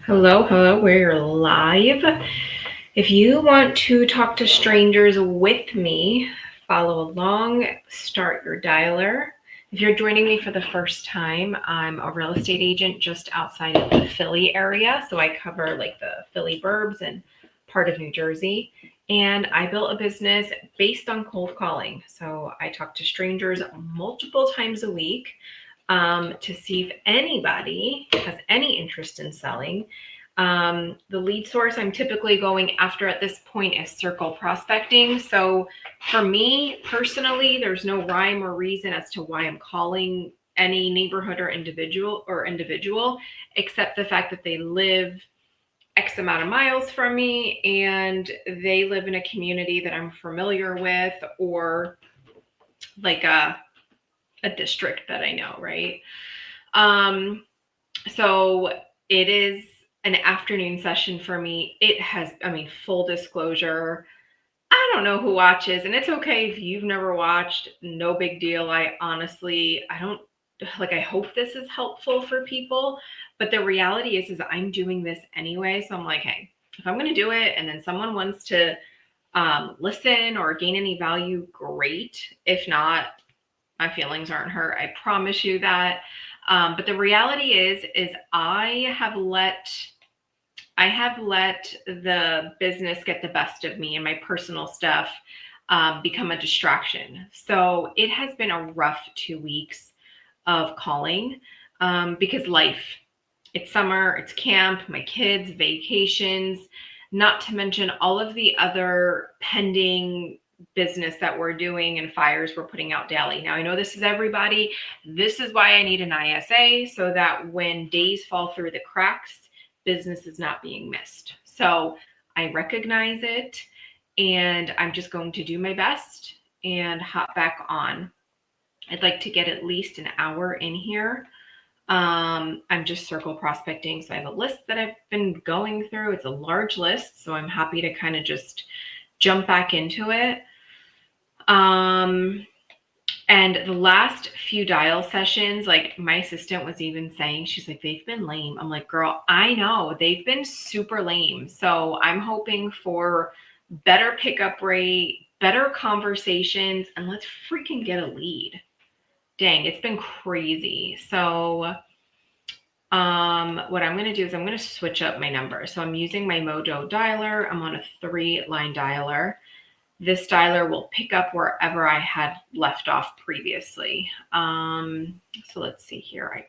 Hello, we're live. If you want to talk to strangers with me, follow along, start your dialer. If you're joining me for the first time, I'm a real estate agent just outside of the Philly area. So I cover like the Philly burbs and part of New Jersey. And I built a business based on cold calling. So I talk to strangers multiple times a week to see if anybody has any interest in selling. The lead source I'm typically going after at this point is circle prospecting. So for me personally, there's no rhyme or reason as to why I'm calling any neighborhood or individual, except the fact that they live X amount of miles from me and they live in a community that I'm familiar with, or like a district that I know, right? So it is an afternoon session for me. It has, full disclosure, I don't know who watches, and it's okay if you've never watched, no big deal. I don't like, I hope this is helpful for people, but the reality is I'm doing this anyway. So I'm like, hey, if I'm going to do it and then someone wants to listen or gain any value, great. If not, my feelings aren't hurt. I promise you that. But the reality is I have let the business get the best of me and my personal stuff become a distraction. So it has been a rough 2 weeks of calling because life, it's summer, it's camp, my kids, vacations, not to mention all of the other pending business that we're doing and fires we're putting out daily. Now, I know this is everybody. This is why I need an ISA, so that when days fall through the cracks, business is not being missed. So I recognize it, and I'm just going to do my best and hop back on. I'd like to get at least an hour in here. I'm just circle prospecting. So I have a list that I've been going through. It's a large list, so I'm happy to kind of just jump back into it. And the last few dial sessions, like my assistant was even saying, she's like, they've been lame. I'm like, girl, I know they've been super lame. So I'm hoping for better pickup rate, better conversations, and let's freaking get a lead. Dang, it's been crazy. So what I'm going to do is I'm going to switch up my number. So I'm using my Mojo dialer. I'm on a 3-line dialer. This dialer will pick up wherever I had left off previously. So let's see here.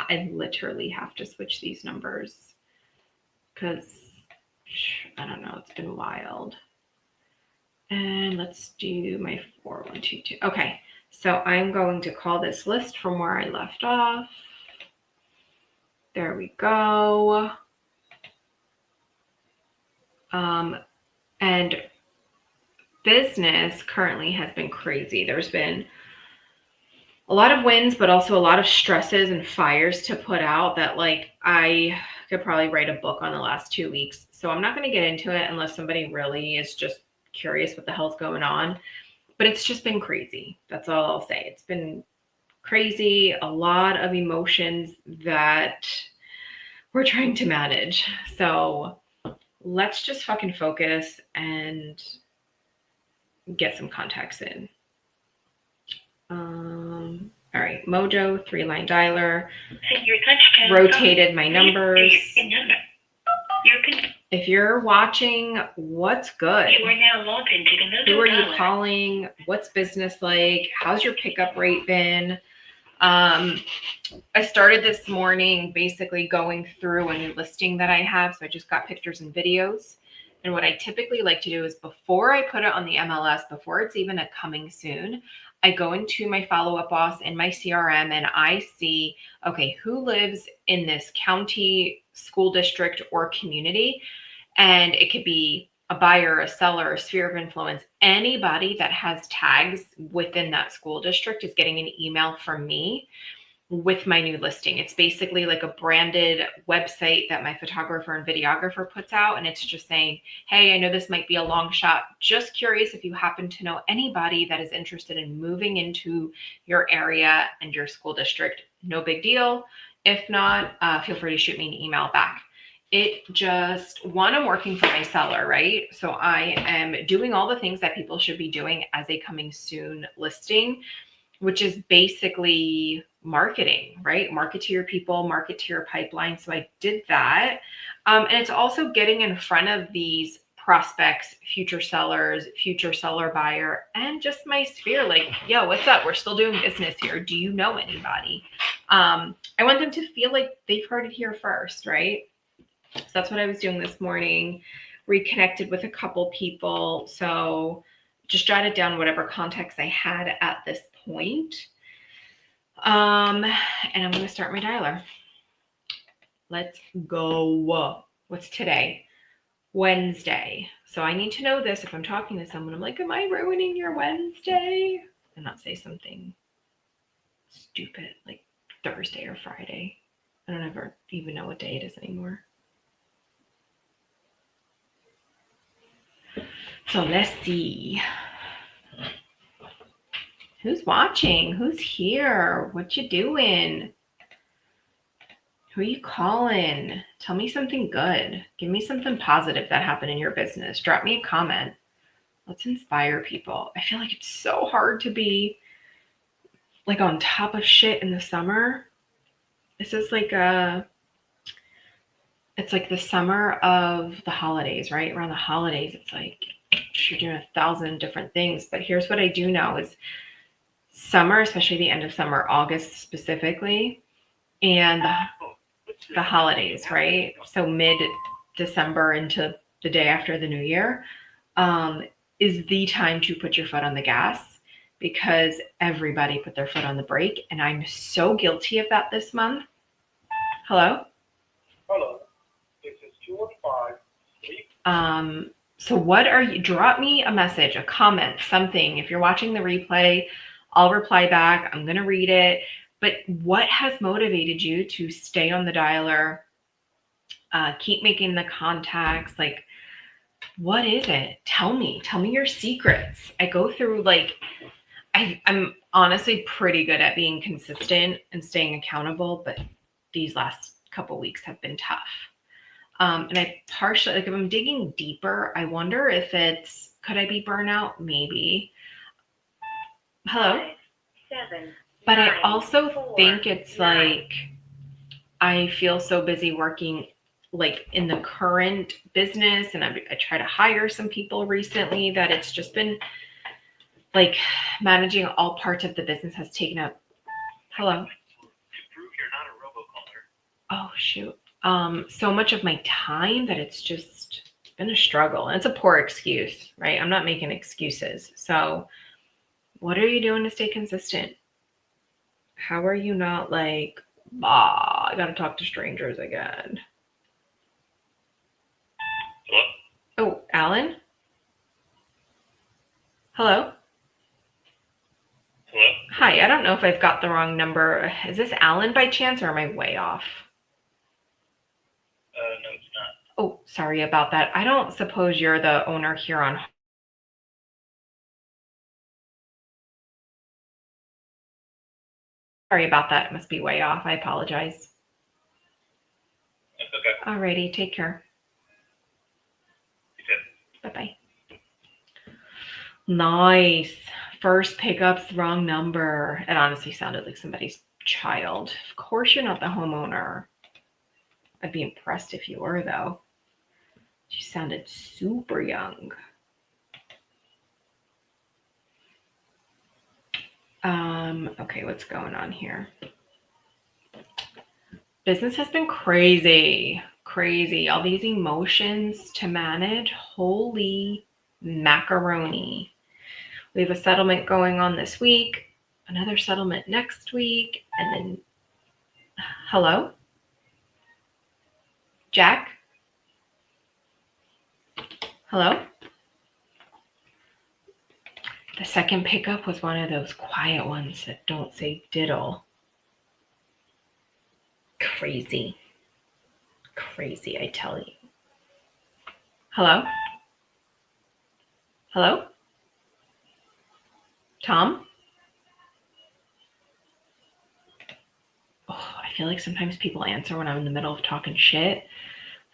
I literally have to switch these numbers because I don't know. It's been wild. And let's do my 4122. Okay. So I'm going to call this list from where I left off. There we go. And business currently has been crazy. There's been a lot of wins, but also a lot of stresses and fires to put out that, like, I could probably write a book on the last 2 weeks. So I'm not going to get into it unless somebody really is just curious what the hell's going on. But it's just been crazy. That's all I'll say. It's been crazy, a lot of emotions that we're trying to manage. So let's just fucking focus and get some contacts in. All right, Mojo, 3-line dialer. Rotated my numbers. If you're watching, what's good? You are now logged into the Mojo Who are you dialer. calling? What's business like? How's your pickup rate been? I started this morning basically going through a new listing that I have. So I just got pictures and videos. And what I typically like to do is, before I put it on the MLS, before it's even a coming soon, I go into my follow-up boss in my CRM and I see, okay, who lives in this county, school district, or community? And it could be a buyer, a seller, a sphere of influence. Anybody that has tags within that school district is getting an email from me with my new listing. It's basically like a branded website that my photographer and videographer puts out. And it's just saying, hey, I know this might be a long shot. Just curious if you happen to know anybody that is interested in moving into your area and your school district. No big deal. If not, feel free to shoot me an email back. it just, one, I'm working for my seller, right? So I am doing all the things that people should be doing as a coming soon listing, which is basically marketing, right? Market to your people, market to your pipeline. So I did that. And it's also getting in front of these prospects, future sellers, future seller buyer, and just my sphere. Like, yo, what's up? We're still doing business here. Do you know anybody? I want them to feel like they've heard it here first, right? So that's what I was doing this morning. Reconnected with a couple people. So just jotted down whatever context I had at this point. And I'm going to start my dialer. Let's go. What's today? Wednesday. So I need to know this if I'm talking to someone. I'm like, am I ruining your Wednesday? And not say something stupid like Thursday or Friday. I don't ever even know what day it is anymore. So let's see. Who's watching? Who's here? What you doing? Who are you calling? Tell me something good. Give me something positive that happened in your business. Drop me a comment. Let's inspire people. I feel like it's so hard to be like on top of shit in the summer. This is like it's like the summer of the holidays, right? Around the holidays, it's like you're doing 1,000 different things. But here's what I do know is summer, especially the end of summer, August specifically, and the holidays, right? So mid-December into the day after the new year is the time to put your foot on the gas because everybody put their foot on the brake. And I'm so guilty of that this month. Hello? Hello. This is 215. So what are you, drop me a message, a comment, something. If you're watching the replay, I'll reply back. I'm going to read it. But what has motivated you to stay on the dialer, keep making the contacts? Like, what is it? Tell me your secrets. I go through like, I'm honestly pretty good at being consistent and staying accountable, but these last couple weeks have been tough. And I partially, like if I'm digging deeper, I wonder if it's, could I be burnout? Maybe. Hello? 7. But I also think it's like, I feel so busy working like in the current business and I try to hire some people recently that it's just been like managing all parts of the business has taken up. Hello? Oh, shoot. So much of my time that it's just been a struggle. And it's a poor excuse, right? I'm not making excuses. So what are you doing to stay consistent? How are you not like, I got to talk to strangers again? Hello? Oh, Alan? Hello? Hello? Hi, I don't know if I've got the wrong number. Is this Alan by chance or am I way off? No, it's not. Oh, sorry about that. I don't suppose you're the owner here on. Sorry about that. It must be way off. I apologize. That's okay. Alrighty, take care. You too. Bye-bye. Nice. First pickup's wrong number. It honestly sounded like somebody's child. Of course you're not the homeowner. I'd be impressed if you were, though. You sounded super young. Okay, what's going on here? Business has been crazy. All these emotions to manage. Holy macaroni. We have a settlement going on this week, another settlement next week, and then, hello? Jack? Hello? The second pickup was one of those quiet ones that don't say diddle. Crazy, I tell you. Hello? Hello? Tom? Oh, I feel like sometimes people answer when I'm in the middle of talking shit.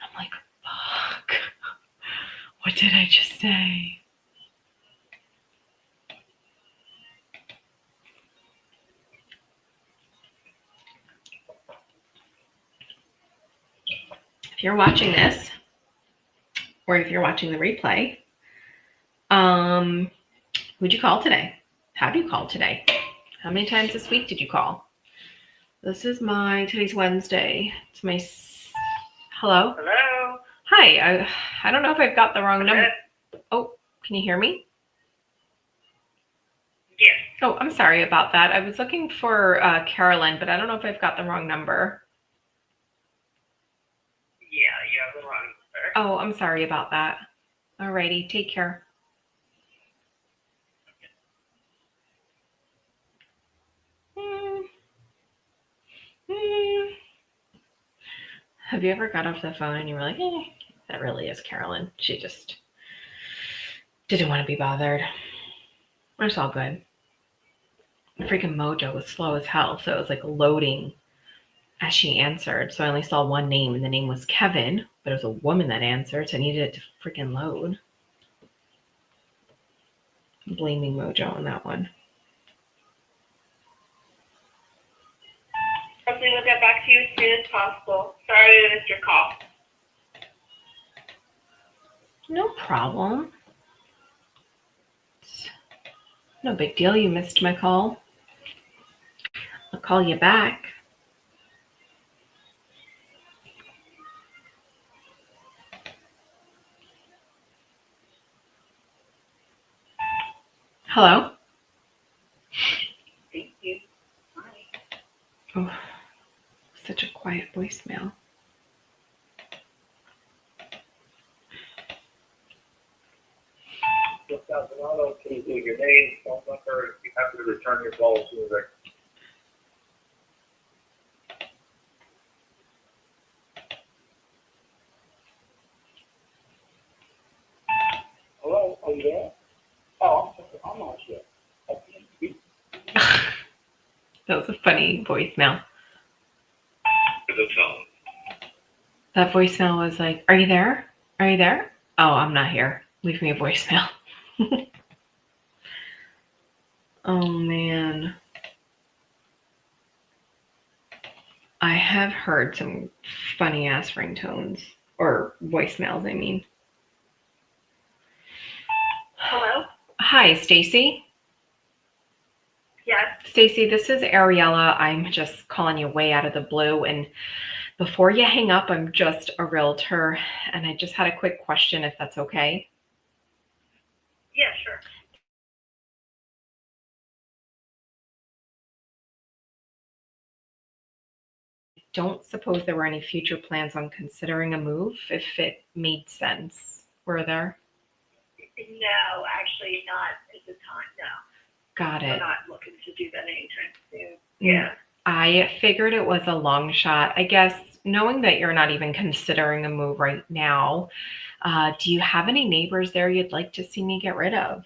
I'm like, fuck. What did I just say? If you're watching this, or if you're watching the replay, who'd you call today? How do you call today? How many times this week did you call? Today's Wednesday. It's my, hello? Hello? Hi, I don't know if I've got the wrong number. Oh, can you hear me? Yes. Oh, I'm sorry about that. I was looking for Carolyn, but I don't know if I've got the wrong number. Yeah, you have the wrong number. Oh, I'm sorry about that. Alrighty, take care. Have you ever got off the phone and you were like, that really is Carolyn. She just didn't want to be bothered. It's all good. The freaking Mojo was slow as hell, so it was like loading as she answered. So I only saw one name, and the name was Kevin, but it was a woman that answered, so I needed it to freaking load. I'm blaming Mojo on that one. Hopefully we'll get back to you as soon as possible. Sorry I missed your call. No problem. No big deal. You missed my call. I'll call you back. Hello? Thank you. Bye. Oh, such a quiet voicemail. Please leave your name, phone number, if you have to return your call as soon as I. Hello, are you there? Oh, I'm not sure. That was a funny voicemail. The phone. That voicemail was like, are you there? Are you there? Oh, I'm not here. Leave me a voicemail. Oh, man. I have heard some funny ass ringtones, or voicemails, I mean. Hello? Hi, Stacy. Yes. Stacy, this is Ariella. I'm just calling you way out of the blue. And before you hang up, I'm just a realtor, and I just had a quick question, if that's okay. Yeah, sure. Don't suppose there were any future plans on considering a move, if it made sense. Were there? No, actually not at the time, no. Got We're it. not looking to do that anytime soon. Yeah. I figured it was a long shot. I guess knowing that you're not even considering a move right now, do you have any neighbors there you'd like to see me get rid of?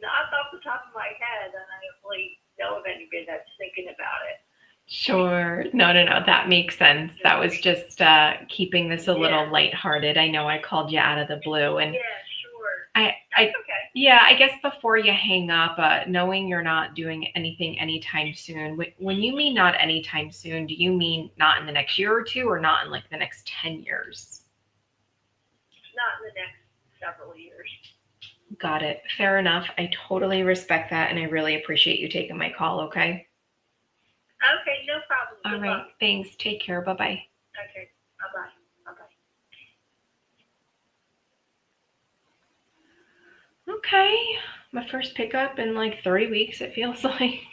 Not off the top of my head, and I don't really know of anybody that's thinking about it. Sure. No. That makes sense. That was just keeping this a little lighthearted. I know I called you out of the blue, and Yeah, sure. I Okay. yeah, I guess before you hang up, knowing you're not doing anything anytime soon, when you mean not anytime soon, do you mean not in the next year or two, or not in like the next 10 years? Not in the next several years. Got it. Fair enough. I totally respect that, and I really appreciate you taking my call, okay? Okay, no problem. All Good right. luck. Thanks. Take care. Bye-bye. Okay, bye-bye. Bye-bye. Okay. My first pickup in like 3 weeks, it feels like.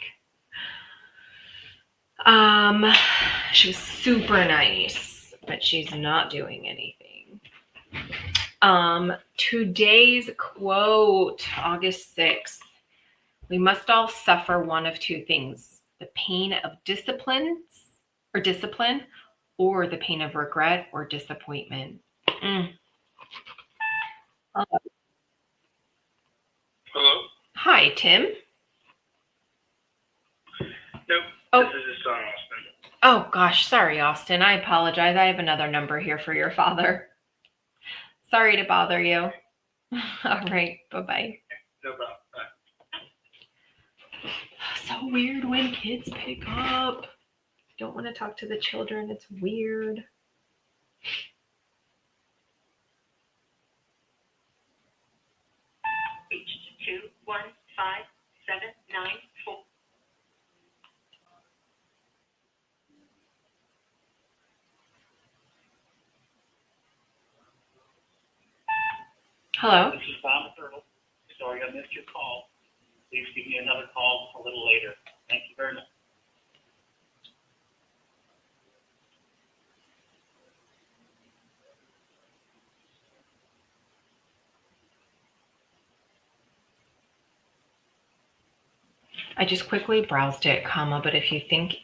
She was super nice, but she's not doing anything. Today's quote, August 6th. We must all suffer one of two things: the pain of discipline, or the pain of regret or disappointment. Hello? Hi, Tim. Nope. Oh. This is his son, Austin. Oh gosh, sorry, Austin. I apologize. I have another number here for your father. Sorry to bother you. All right, bye-bye. No problem. Bye. So weird when kids pick up. Don't want to talk to the children. It's weird. H215794. Hello? This is Bob Turtle. Sorry I missed your call. Please give me another call a little later. Thank you very much. I just quickly browsed it, comma, but if you think...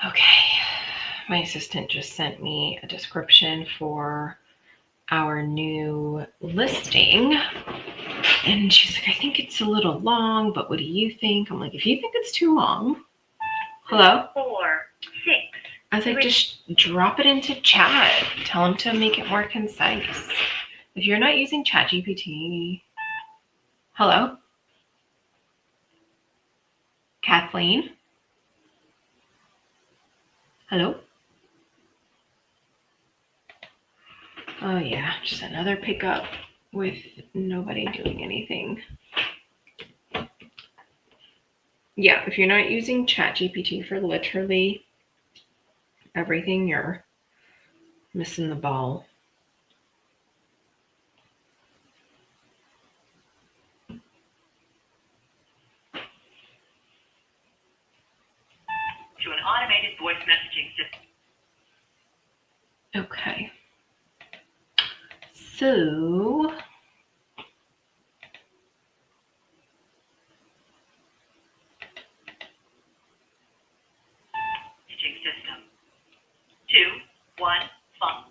Okay. My assistant just sent me a description for our new listing. And she's like, I think it's a little long, but what do you think? I'm like, if you think it's too long. Hello? 4, 6. I was like, just drop it into chat. Tell them to make it more concise. If you're not using ChatGPT, hello? Kathleen? Hello? Oh yeah, just another pickup with nobody doing anything. Yeah, if you're not using ChatGPT for literally everything, you're missing the ball. To an automated voice messaging system. Okay. So Messaging system. 2, 1, phone.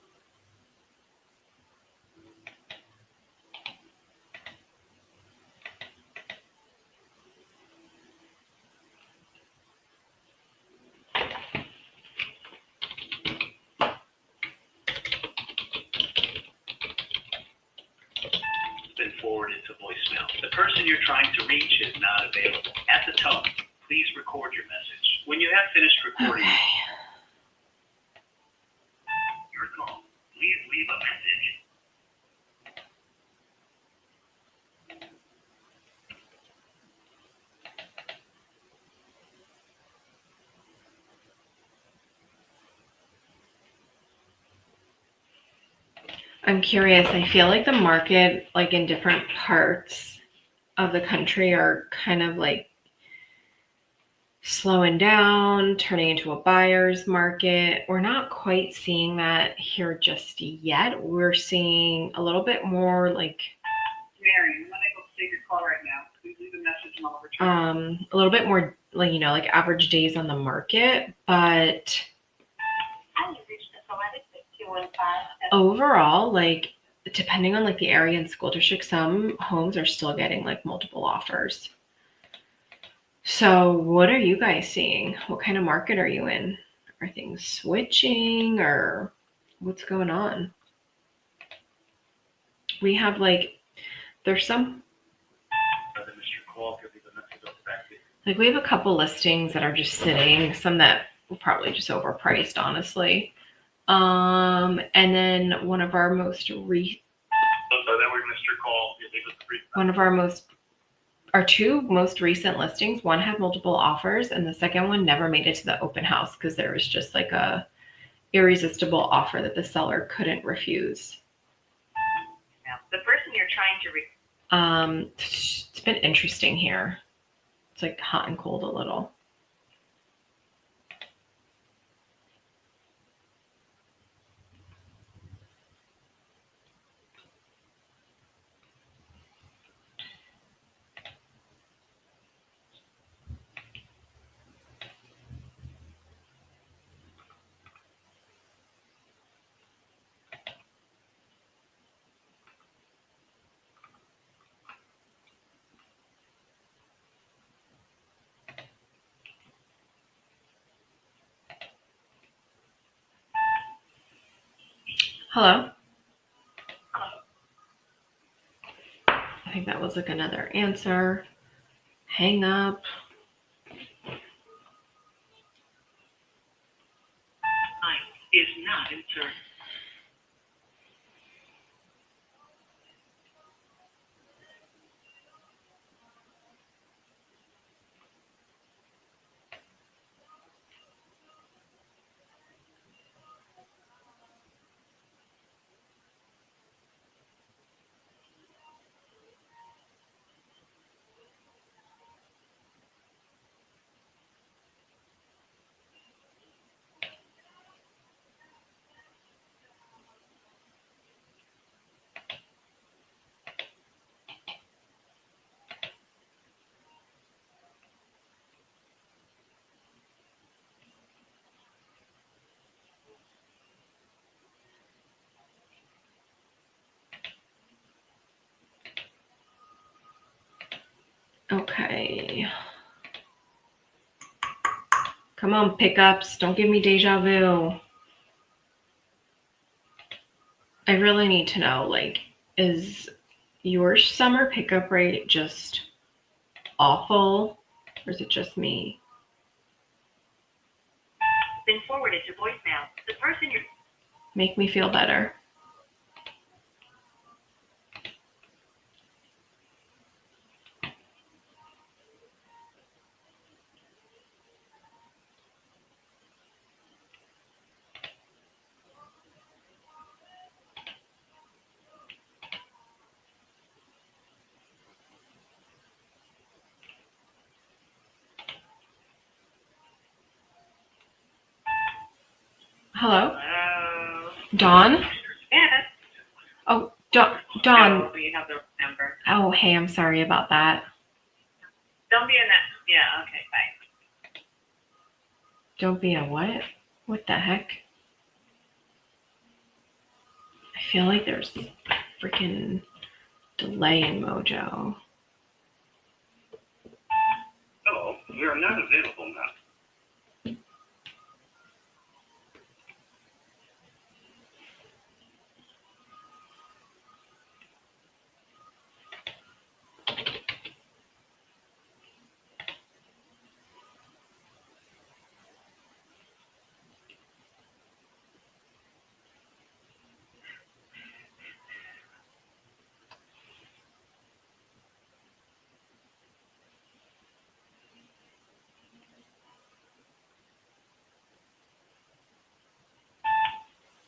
Been forwarded to voicemail. The person you're trying to reach is not available. At the tone, please record your message. When you have finished recording okay. your call, please leave a message. I'm curious. I feel like the market, like in different parts of the country, are kind of like slowing down, turning into a buyer's market. We're not quite seeing that here just yet. We're seeing a little bit more like Mary, I'm unable to take your call right now. Please leave a message and I'll return. a little bit more like, you know, like average days on the market, but Hi, you reached the selected 215. overall, like depending on like the area and school district, some homes are still getting like multiple offers. So what are you guys seeing? What kind of market are you in? Are things switching or what's going on? We have like, there's some, Mr. Call, could leave a message. I'll get back to you. like we have a couple listings that are just sitting, some that were probably just overpriced, honestly. And then one of our most So that we missed your call. You leave us a brief message. our two most recent listings, one had multiple offers and the second one never made it to the open house because there was just like a irresistible offer that the seller couldn't refuse. Now The person you're trying to reach. It's been interesting here. It's like hot and cold a little. Hello? I think that was like another answer. Hang up. Is not in service. Okay. Come on, pickups. Don't give me deja vu. I really need to know, like, is your summer pickup rate just awful? Or is it just me? Been forwarded to voicemail. The person you're. Make me feel better. Hello? Hello. Dawn? Yes. Oh, Dawn. Dawn. Oh, you have the number. Oh, hey, I'm sorry about that. Don't be in that. Yeah. Okay. Bye. Don't be a what? What the heck? I feel like there's a freaking delay in Mojo. Hello, we are not available now.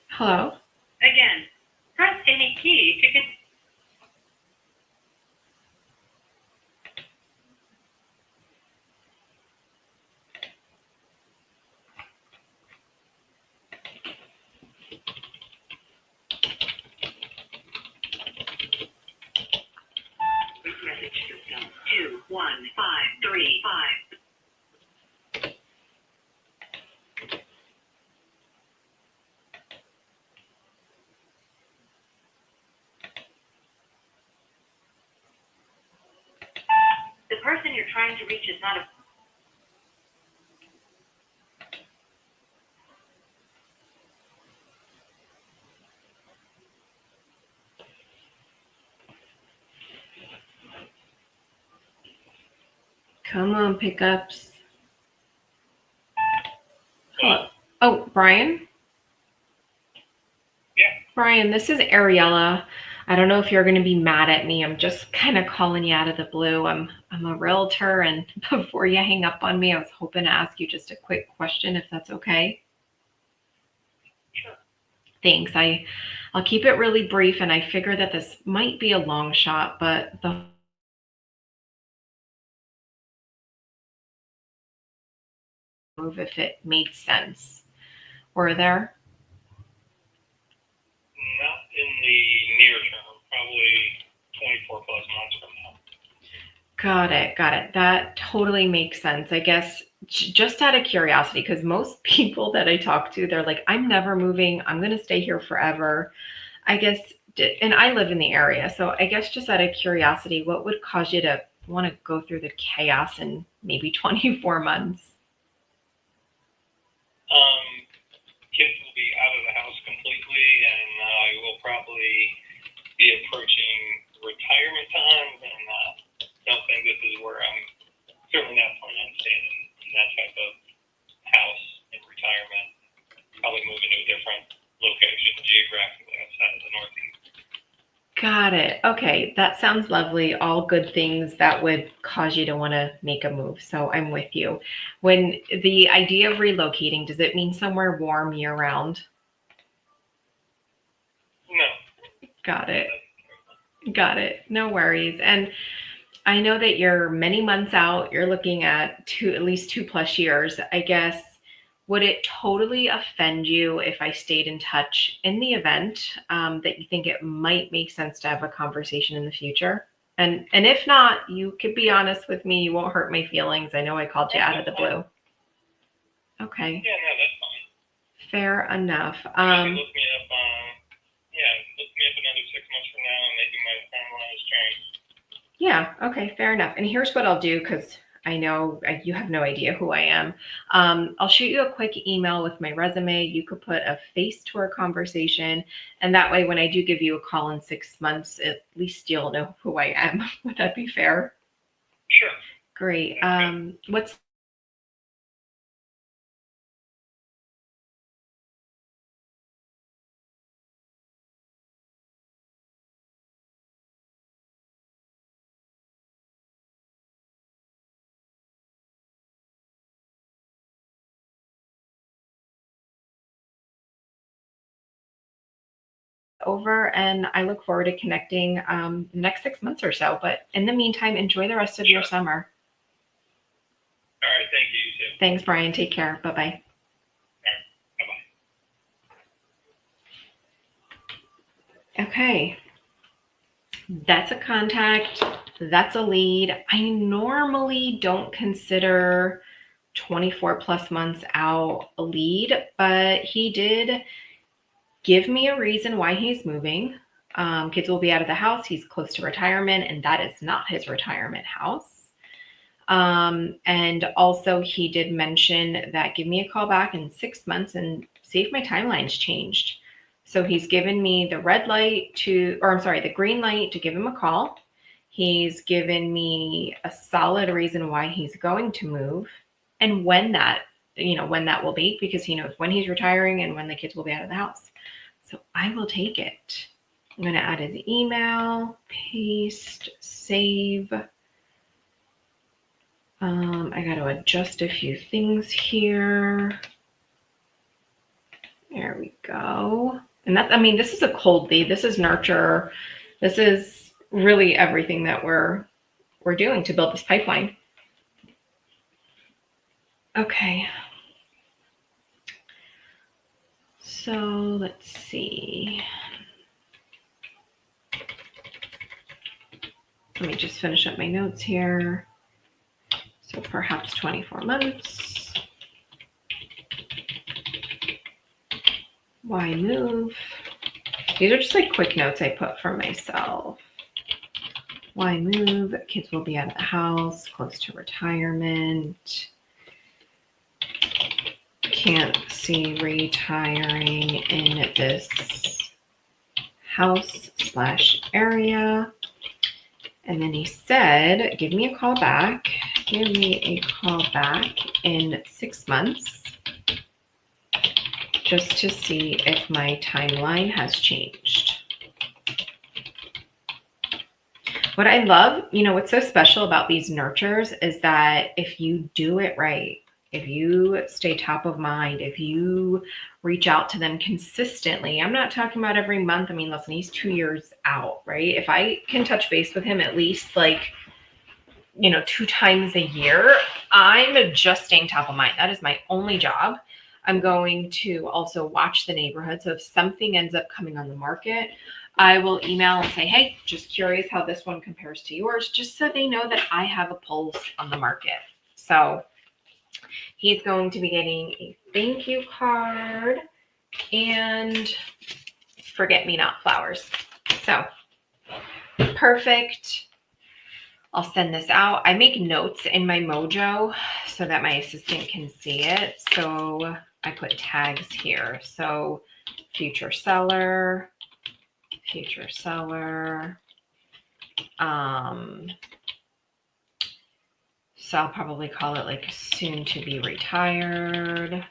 Hello? Again, press any key to get. Message system 21535. The person you're trying to reach is not a. Come on, pickups. Hello. Oh, Brian? Yeah. Brian, this is Ariella. I don't know if you're going to be mad at me. I'm just kind of calling you out of the blue. I'm a realtor, and before you hang up on me, I was hoping to ask you just a quick question, if that's okay. Sure. Thanks. I I'll keep it really brief, and I figure that this might be a long shot, but the move if it made sense. Were there? Not in the near term, probably 24 plus months from now. Got it. Got it. That totally makes sense. I guess just out of curiosity, because most people that I talk to, they're like, I'm never moving. I'm going to stay here forever. I guess, and I live in the area. So I guess just out of curiosity, what would cause you to want to go through the chaos in maybe 24 months? Kids will be out of the house completely, and I will probably be approaching retirement time, and don't think this is where I'm certainly not planning on staying in that type of house in retirement. Probably moving to a different location geographically outside of the Northeast. Got it. Okay, that sounds lovely. All good things that would cause you to want to make a move. So I'm with you. When the idea of relocating, does it mean somewhere warm year round? No. Got it. Got it. No worries. And I know that you're many months out. You're looking at at least 2+ years. I guess, would it totally offend you if I stayed in touch in the event that you think it might make sense to have a conversation in the future? And if not, you could be honest with me. You won't hurt my feelings. I know I called you out of the blue. Okay. Yeah, no, that's fine. Fair enough. Look me up. Look me up another 6 months from now, and maybe my timeline has changed. Yeah. Okay. Fair enough. And here's what I'll do, because I know you have no idea who I am. I'll shoot you a quick email with my resume. You could put a face to our conversation. And that way, when I do give you a call in 6 months, at least you'll know who I am. Would that be fair? Sure. Great. What's over, and I look forward to connecting the next 6 months or so. But in the meantime, enjoy the rest of your summer. All right. Thank you. You too. Thanks, Brian. Take care. Bye-bye. Bye-bye. Okay. That's a contact. That's a lead. I normally don't consider 24+ months out a lead, but he did give me a reason why he's moving. Kids will be out of the house. He's close to retirement, and that is not his retirement house. And also he did mention that give me a call back in 6 months and see if my timeline's changed. So he's given me the the green light to give him a call. He's given me a solid reason why he's going to move and when that will be, because he knows when he's retiring and when the kids will be out of the house. So I will take it. I'm going to add his email, paste, save. I got to adjust a few things here. There we go. And this is a cold lead. This is nurture. This is really everything that we're doing to build this pipeline. Okay. So let's see. Let me just finish up my notes here. So perhaps 24 months. Why move? These are just like quick notes I put for myself. Why move? Kids will be out of the house, close to retirement. Can't see retiring in this house/area. And then he said, give me a call back. Give me a call back in 6 months just to see if my timeline has changed. What I love, what's so special about these nurtures is that if you do it right, if you stay top of mind, if you reach out to them consistently, I'm not talking about every month. I mean, listen, he's 2 years out, right? If I can touch base with him at least like, 2 times a year, I'm just staying top of mind. That is my only job. I'm going to also watch the neighborhood. So if something ends up coming on the market, I will email and say, hey, just curious how this one compares to yours, just so they know that I have a pulse on the market. So he's going to be getting a thank you card and forget-me-not flowers. So perfect. I'll send this out. I make notes in my Mojo so that my assistant can see it. So I put tags here. So future seller. So I'll probably call it like soon to be retired.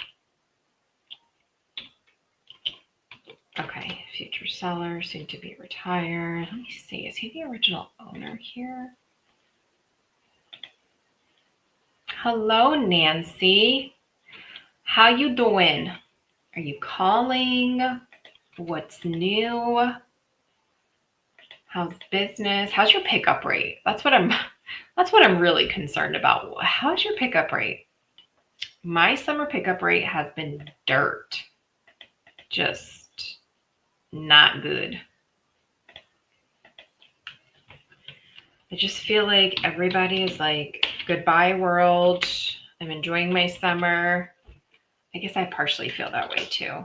Okay, future seller, soon to be retired. Let me see, is he the original owner here? Hello, Nancy. How you doing? Are you calling? What's new? How's business? How's your pickup rate? That's what I'm really concerned about. How's your pickup rate? My summer pickup rate has been dirt. Just not good. I just feel like everybody is like, goodbye world. I'm enjoying my summer. I guess I partially feel that way too.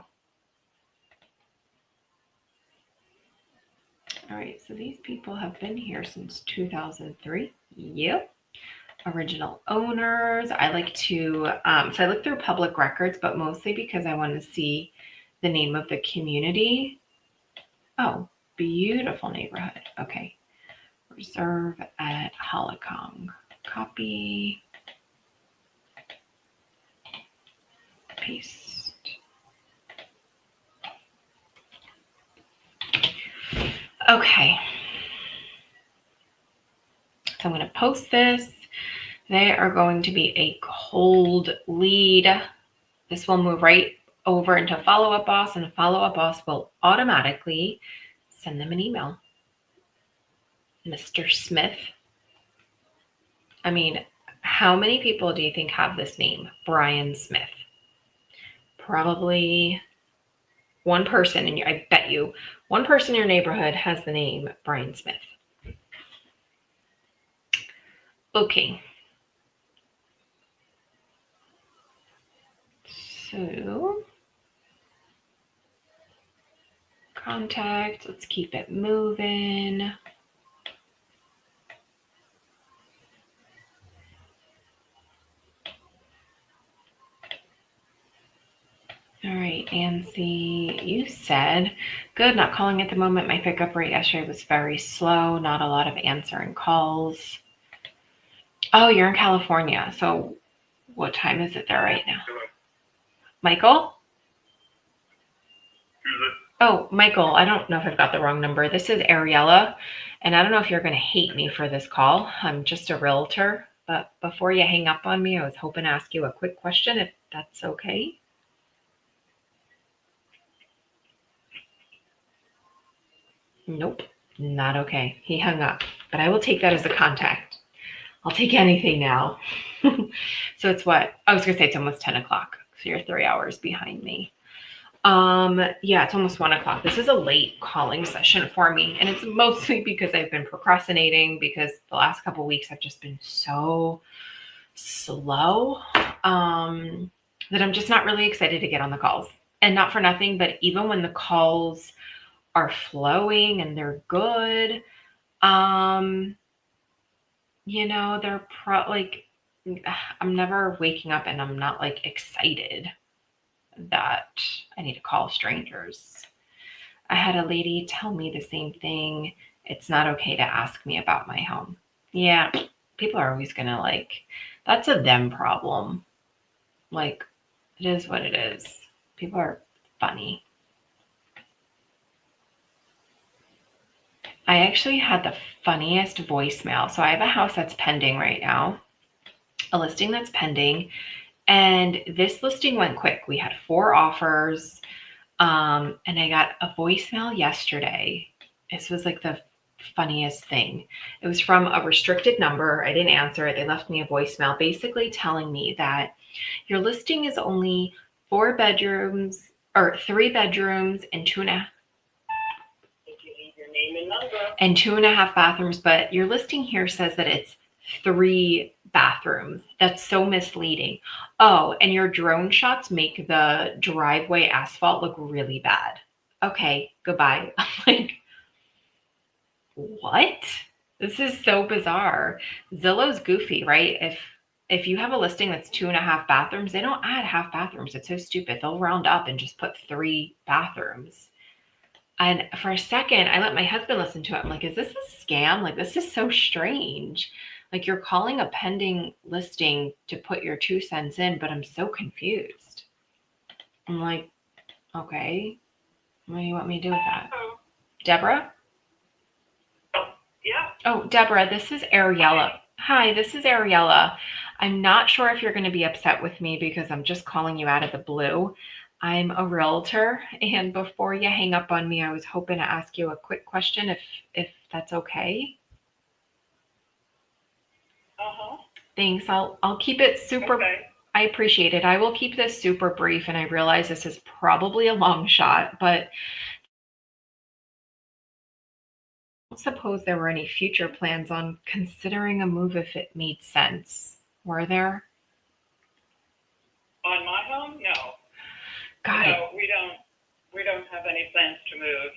All right, so these people have been here since 2003. Yep. Original owners. I like to, so I look through public records, but mostly because I want to see the name of the community. Oh, beautiful neighborhood. Okay. Reserve at Hollicong. Copy. Paste. Okay. So I'm going to post this. They are going to be a cold lead. This will move right over into Follow Up Boss, and Follow Up Boss will automatically send them an email. Mr. Smith. I mean, how many people do you think have this name, Brian Smith? Probably one person, and I bet you one person in your neighborhood has the name Brian Smith. Okay. So, contact, let's keep it moving. All right, Nancy, you said, good, not calling at the moment. My pickup rate yesterday was very slow, not a lot of answering calls. Oh, you're in California. So what time is it there right now? Michael? Oh, Michael, I don't know if I've got the wrong number. This is Ariella, and I don't know if you're going to hate me for this call. I'm just a realtor, but before you hang up on me, I was hoping to ask you a quick question, if that's okay. Nope, not okay. He hung up, but I will take that as a contact. I'll take anything now. So it's what? I was going to say it's almost 10 o'clock. So you're 3 hours behind me. Yeah, it's almost 1 o'clock. This is a late calling session for me. And it's mostly because I've been procrastinating, because the last couple of weeks I've just been so slow that I'm just not really excited to get on the calls. And not for nothing, but even when the calls are flowing and they're good, they're like, I'm never waking up and I'm not like excited that I need to call strangers. I had a lady tell me the same thing. It's not okay to ask me about my home. Yeah, people are always gonna like, that's a them problem. Like, it is what it is. People are funny. I actually had the funniest voicemail. So I have a house that's pending right now, a listing that's pending, And this listing went quick. We had 4 offers. And I got a voicemail yesterday. This was like the funniest thing. It was from a restricted number. I didn't answer it. They left me a voicemail basically telling me that your listing is only 4 bedrooms or 3 bedrooms and 2.5 If you leave your name and number. and 2.5 bathrooms, but your listing here says that it's 3 bathrooms. That's so misleading. Oh, and your drone shots make the driveway asphalt look really bad. Okay, goodbye. I'm like, what? This is so bizarre. Zillow's goofy, right? If you have a listing that's 2.5 bathrooms, they don't add half bathrooms. It's so stupid. They'll round up and just put 3 bathrooms. And for a second, I let my husband listen to it. I'm like, is this a scam? Like, this is so strange. Like, you're calling a pending listing to put your 2 cents in, but I'm so confused. I'm like, okay, what do you want me to do with that? Oh, Deborah? yeah. Oh, Deborah, this is Ariella. Hi, this is Ariella. I'm not sure if you're going to be upset with me because I'm just calling you out of the blue. I'm a realtor, and before you hang up on me, I was hoping to ask you a quick question if that's okay. Uh-huh. Thanks. I'll keep it super. Okay. I appreciate it. I will keep this super brief, and I realize this is probably a long shot, but I don't suppose there were any future plans on considering a move if it made sense. Were there? On my home? No. Got it. No, we don't have any plans to move.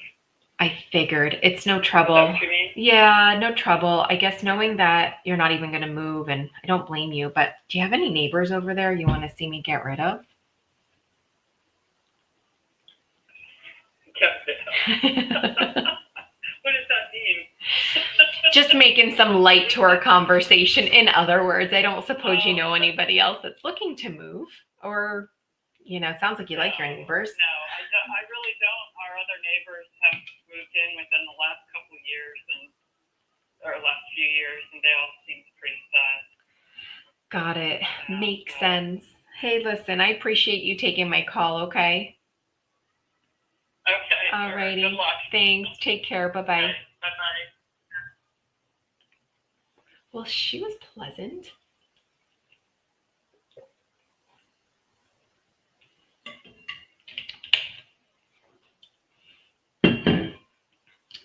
I figured. It's no Is that trouble. what you mean? Yeah, no trouble. I guess knowing that you're not even going to move, and I don't blame you, but do you have any neighbors over there you want to see me get rid of? What does that mean? Just making some light to our conversation. In other words, I don't suppose you know anybody else that's looking to move, or, it sounds like you like your neighbors. No, I really don't. Our other neighbors have moved in within the last couple of years or last few years, and they all seem pretty sad. Got it. Makes sense. Hey, listen, I appreciate you taking my call, okay? Okay. All right. Good Alrighty. luck. Thanks. Take care. Bye-bye. Bye-bye. Well, she was pleasant.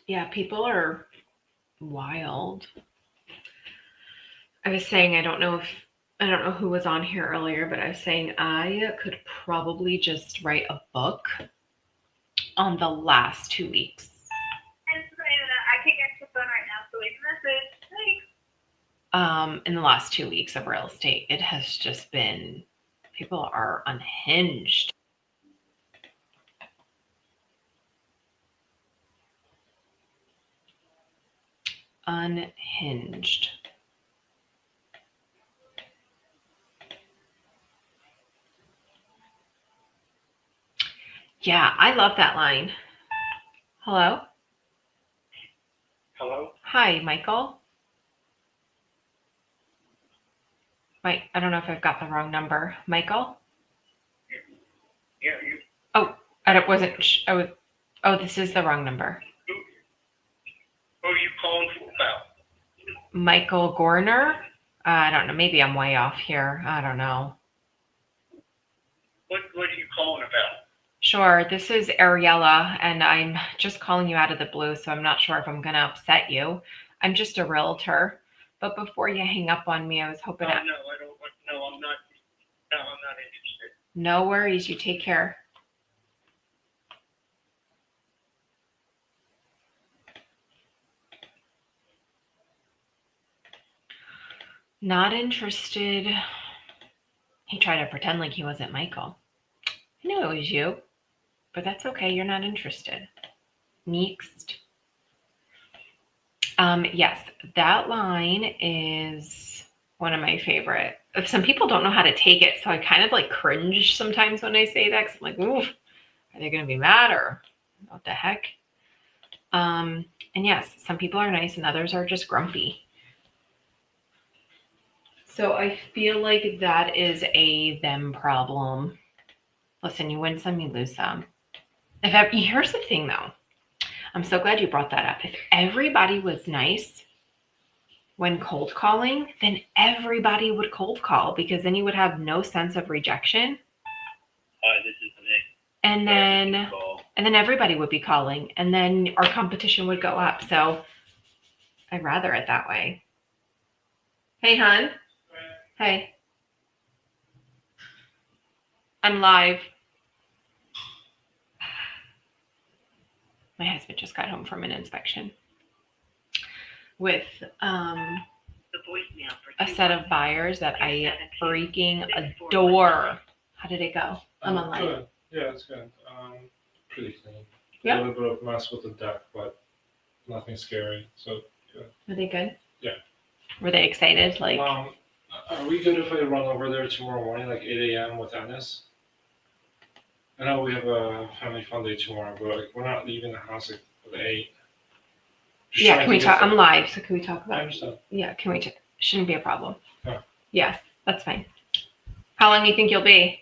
Yeah, people are wild. I was saying, I don't know who was on here earlier, but I was saying I could probably just write a book on the last 2 weeks. I can't get to the phone right now, so leave a message. Thanks. In the last 2 weeks of real estate, it has just been, people are unhinged. Unhinged. Yeah, I love that line. Hello? Hello? Hi, Michael. Wait, I don't know if I've got the wrong number. Michael? Yeah, you. This is the wrong number. Who are you calling about? Michael Gorner? I don't know. Maybe I'm way off here. I don't know. What are you calling about? Sure, this is Ariella, and I'm just calling you out of the blue, so I'm not sure if I'm going to upset you. I'm just a realtor. But before you hang up on me, I was hoping No, to... I don't. No, I'm not. No, I'm not interested. No worries. You take care. Not interested. He tried to pretend like he wasn't Michael. I knew it was you, but that's okay. You're not interested. Next. Yes, that line is one of my favorite. Some people don't know how to take it, so I kind of like cringe sometimes when I say that, 'cause I'm like, ooh, are they going to be mad or what the heck? And yes, some people are nice and others are just grumpy. So I feel like that is a them problem. Listen, you win some, you lose some. Here's the thing though. I'm so glad you brought that up. If everybody was nice when cold calling, then everybody would cold call because then you would have no sense of rejection. This is Nick. And then everybody would be calling and then our competition would go up. So I'd rather it that way. Hey, hon. Hey. I'm live. My husband just got home from an inspection with The voicemail for a set of buyers that I freaking adore. How did it go? I'm on live. Good. Yeah, it's good. Pretty clean. Yeah. A little bit of mess with the deck, but nothing scary. So good. Were they good? Yeah. Were they excited? Like, Are we good if I run over there tomorrow morning, like 8 a.m. with Ennis? I know we have a family fun day tomorrow, but like, we're not leaving the house at 8. Just yeah, trying can we to talk? get I'm live, so can we talk I about understand. Yeah, can we shouldn't be a problem. Yeah. Yeah, that's fine. How long do you think you'll be?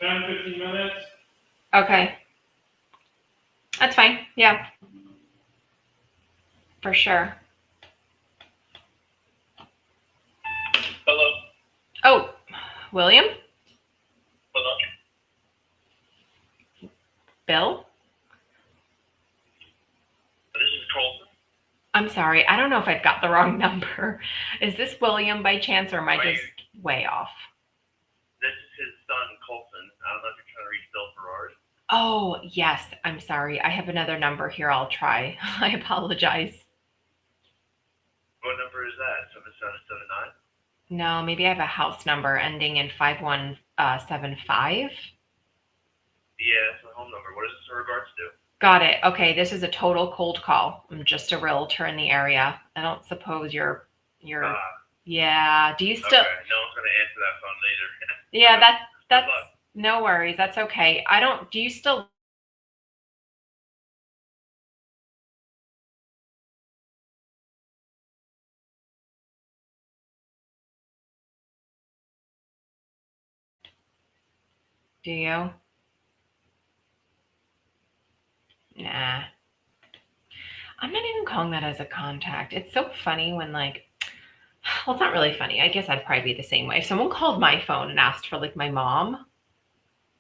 10, 15 minutes. Okay. That's fine. Yeah. For sure. Hello. Oh, William? Hello. Bill? This is Colton. I'm sorry. I don't know if I've got the wrong number. Is this William by chance or am I just way off? This is his son, Colton. I don't know if you're trying to reach Bill Ferrari. Oh, yes. I'm sorry. I have another number here. I'll try. I apologize. What number is that? 7779? No, maybe I have a house number ending in 5175. Yeah, that's my home number. What is this in regards to? Got it. Okay, this is a total cold call. I'm just a realtor in the area. I don't suppose you're yeah. Do you still Okay, no one's going to answer that phone later. Yeah, that's Good luck. no worries. That's okay. Do you still do you? Nah. I'm not even calling that as a contact. It's so funny when well, it's not really funny. I guess I'd probably be the same way. If someone called my phone and asked for like my mom,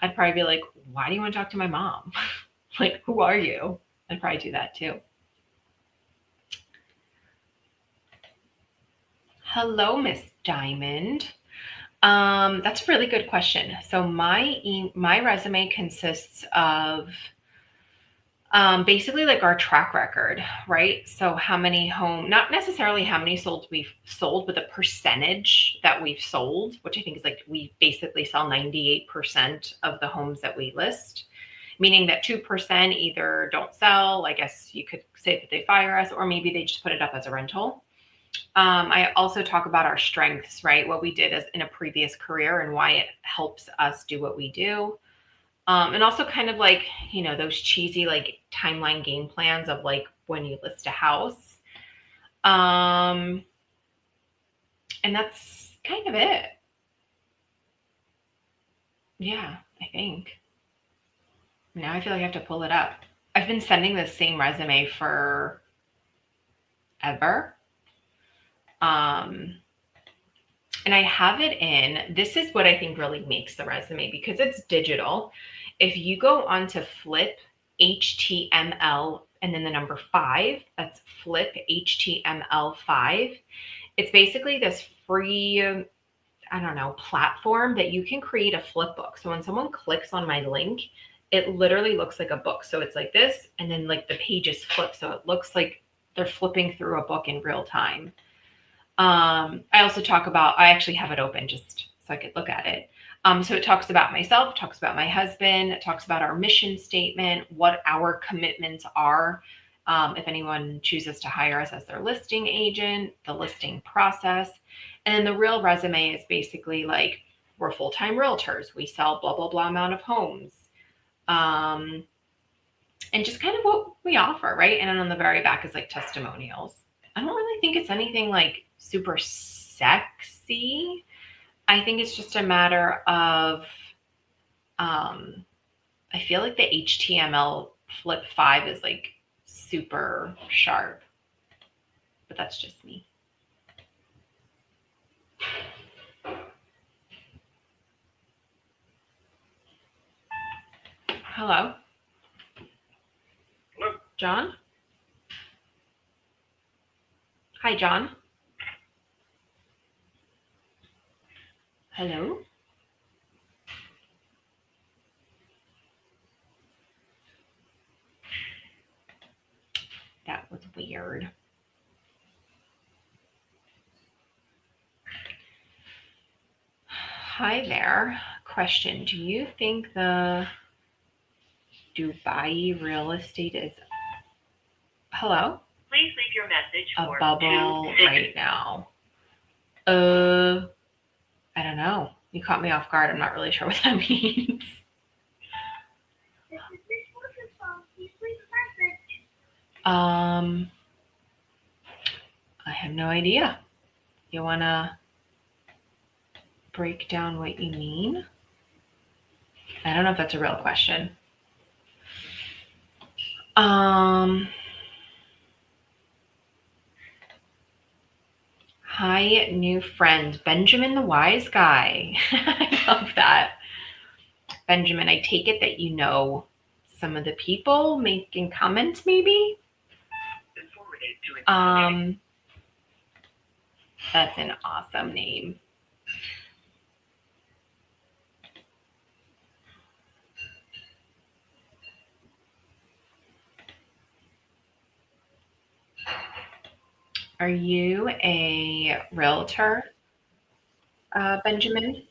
I'd probably be like, why do you want to talk to my mom? Like, who are you? I'd probably do that too. Hello, Miss Diamond. That's a really good question. So my resume consists of basically like our track record, right? So how many not necessarily how many we've sold, but the percentage that we've sold, which I think is like we basically sell 98% of the homes that we list, meaning that 2% either don't sell. I guess you could say that they fire us, or maybe they just put it up as a rental. I also talk about our strengths, right? What we did as in a previous career and why it helps us do what we do. And also kind of like, those cheesy like timeline game plans of like when you list a house. And that's kind of it. Yeah, I think. Now I feel like I have to pull it up. I've been sending the same resume for ever. And I have it in, this is what I think really makes the resume because it's digital. If you go on to Flip HTML and then the number 5, that's Flip HTML 5. It's basically this free, platform that you can create a flip book. So when someone clicks on my link, it literally looks like a book. So it's like this, and then like the pages flip. So it looks like they're flipping through a book in real time. I also talk about, I actually have it open just so I could look at it. So it talks about myself, talks about my husband, it talks about our mission statement, what our commitments are. If anyone chooses to hire us as their listing agent, the listing process. And then the real resume is basically like, we're full-time realtors. We sell blah, blah, blah amount of homes. And just kind of what we offer, right? And then on the very back is like testimonials. I don't really think it's anything like super sexy. I think it's just a matter of, I feel like the HTML Flip 5 is like super sharp, but that's just me. Hello? Hello? John? Hi, John. Hello? That was weird. Hi there. Question. Do you think the Dubai real estate is, hello? Please leave your message A for bubble 2 right now? I don't know. You caught me off guard. I'm not really sure what that means. I have no idea. You wanna break down what you mean? I don't know if that's a real question. Hi, new friend, Benjamin the Wise Guy. I love that. Benjamin, I take it that you know some of the people making comments, maybe? Been forwarded to an That's an awesome name. Are you a realtor, Benjamin?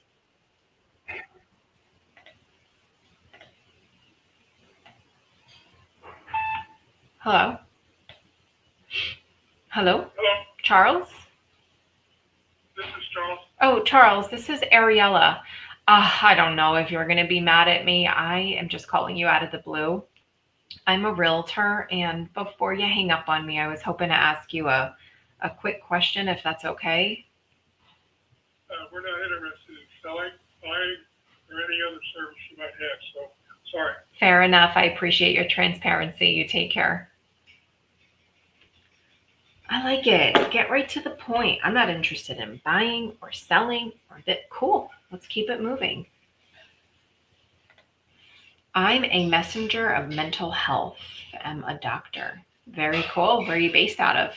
Hello? Hello? Hello, Charles? this is Charles. Oh, Charles, this is Ariella. I don't know if you're going to be mad at me. I am just calling you out of the blue. I'm a realtor, and before you hang up on me, I was hoping to ask you a quick question, if that's okay. We're not interested in selling, buying, or any other service you might have, so sorry. Fair enough. I appreciate your transparency. You take care. I like it. Get right to the point. I'm not interested in buying or selling or that. Cool. Let's keep it moving. I'm a messenger of mental health. I'm a doctor. Very cool. Where are you based out of?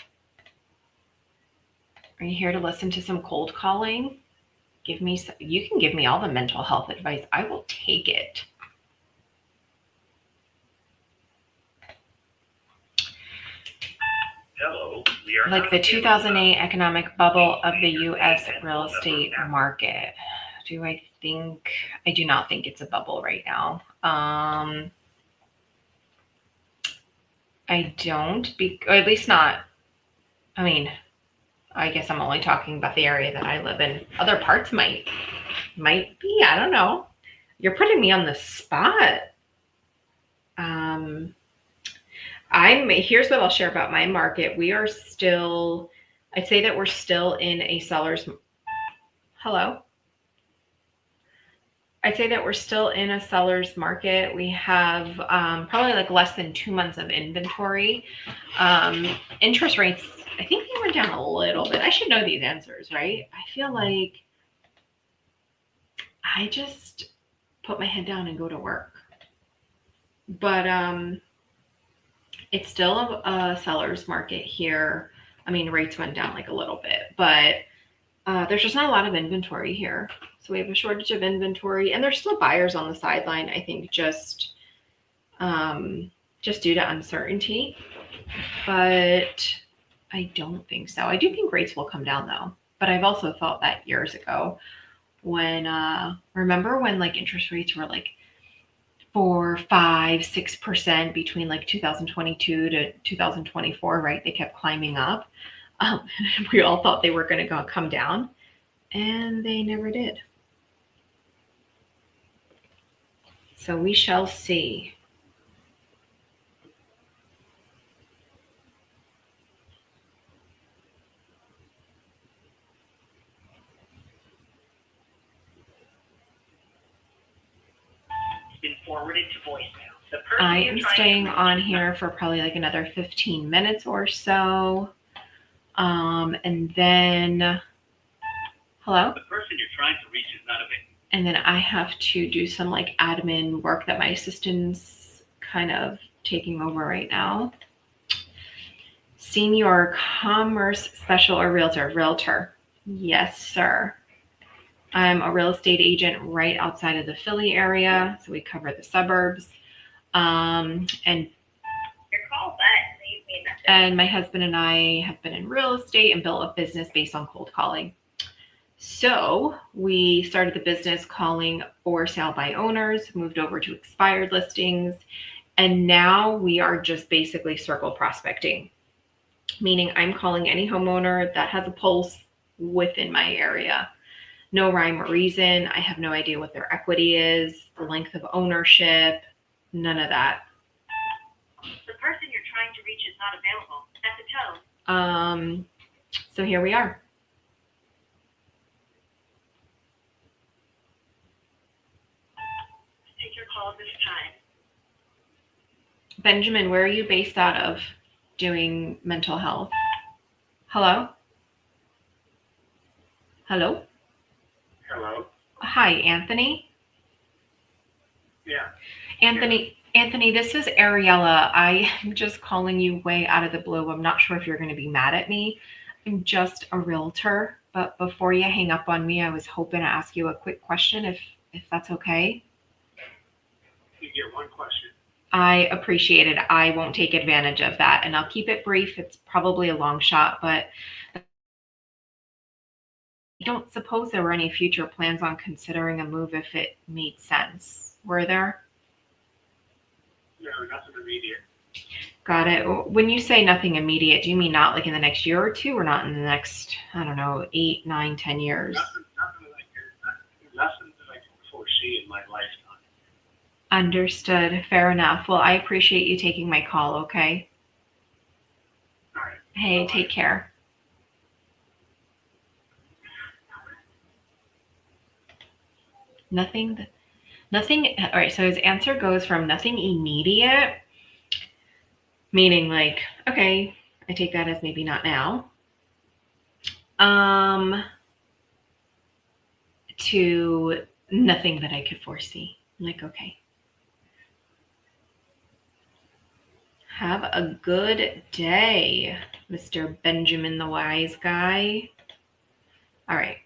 Are you here to listen to some cold calling? You can give me all the mental health advice. I will take it. Hello, we are Like the 2008 economic bubble of the U.S. real estate market. I do not think it's a bubble right now. I don't, or at least not. I mean, I guess I'm only talking about the area that I live in. Other parts might be. I don't know. You're putting me on the spot. Here's what I'll share about my market. I'd say that we're still in a seller's. Hello. I'd say that we're still in a seller's market. We have probably like less than 2 months of inventory. Interest rates, I think they went down a little bit. I should know these answers, right? I feel like I just put my head down and go to work. But it's still a seller's market here. I mean, rates went down like a little bit, but there's just not a lot of inventory here. So we have a shortage of inventory, and there's still buyers on the sideline, I think, just due to uncertainty. But I don't think so. I do think rates will come down, though. But I've also thought that years ago when, remember when like interest rates were like 4, 5, 6% between like 2022 to 2024, right? They kept climbing up. We all thought they were going to come down, and they never did. So we shall see. forwarded to voicemail. The person I you're am trying to staying reach on is here for probably like another 15 minutes or so. And then, hello? The person you're trying to reach is not available. And then I have to do some like admin work that my assistant's kind of taking over right now. Senior Commerce Special or Realtor? Realtor. Yes, sir. I'm a real estate agent right outside of the Philly area, so we cover the suburbs. And Your call back. Leave me a message. and my husband and I have been in real estate and built a business based on cold calling. So we started the business calling for sale by owners, moved over to expired listings, and now we are just basically circle prospecting, meaning I'm calling any homeowner that has a pulse within my area. No rhyme or reason. I have no idea what their equity is, the length of ownership, none of that. The person you're trying to reach is not available. At the tone. So here we are. Take your call at this time. Benjamin, where are you based out of doing mental health? Hello? Hello? Hello? Hi, Anthony. Yeah. Anthony, this is Ariella. I'm just calling you way out of the blue. I'm not sure if you're going to be mad at me. I'm just a realtor, but before you hang up on me, I was hoping to ask you a quick question if that's okay. You get one question. I appreciate it. I won't take advantage of that, and I'll keep it brief. It's probably a long shot, but I don't suppose there were any future plans on considering a move if it made sense. Were there? No, nothing immediate. Got it. When you say nothing immediate, do you mean not like in the next year or two, or not in the next, I don't know, 8, 9, 10 years? Nothing that I can foresee in my lifetime. Understood. Fair enough. Well, I appreciate you taking my call, okay? All right. Hey, Bye-bye. take care. Nothing. All right, so his answer goes from nothing immediate, meaning like, okay, I take that as maybe not now, to nothing that I could foresee. I'm like, okay. Have a good day, Mr. Benjamin the Wise Guy. All right.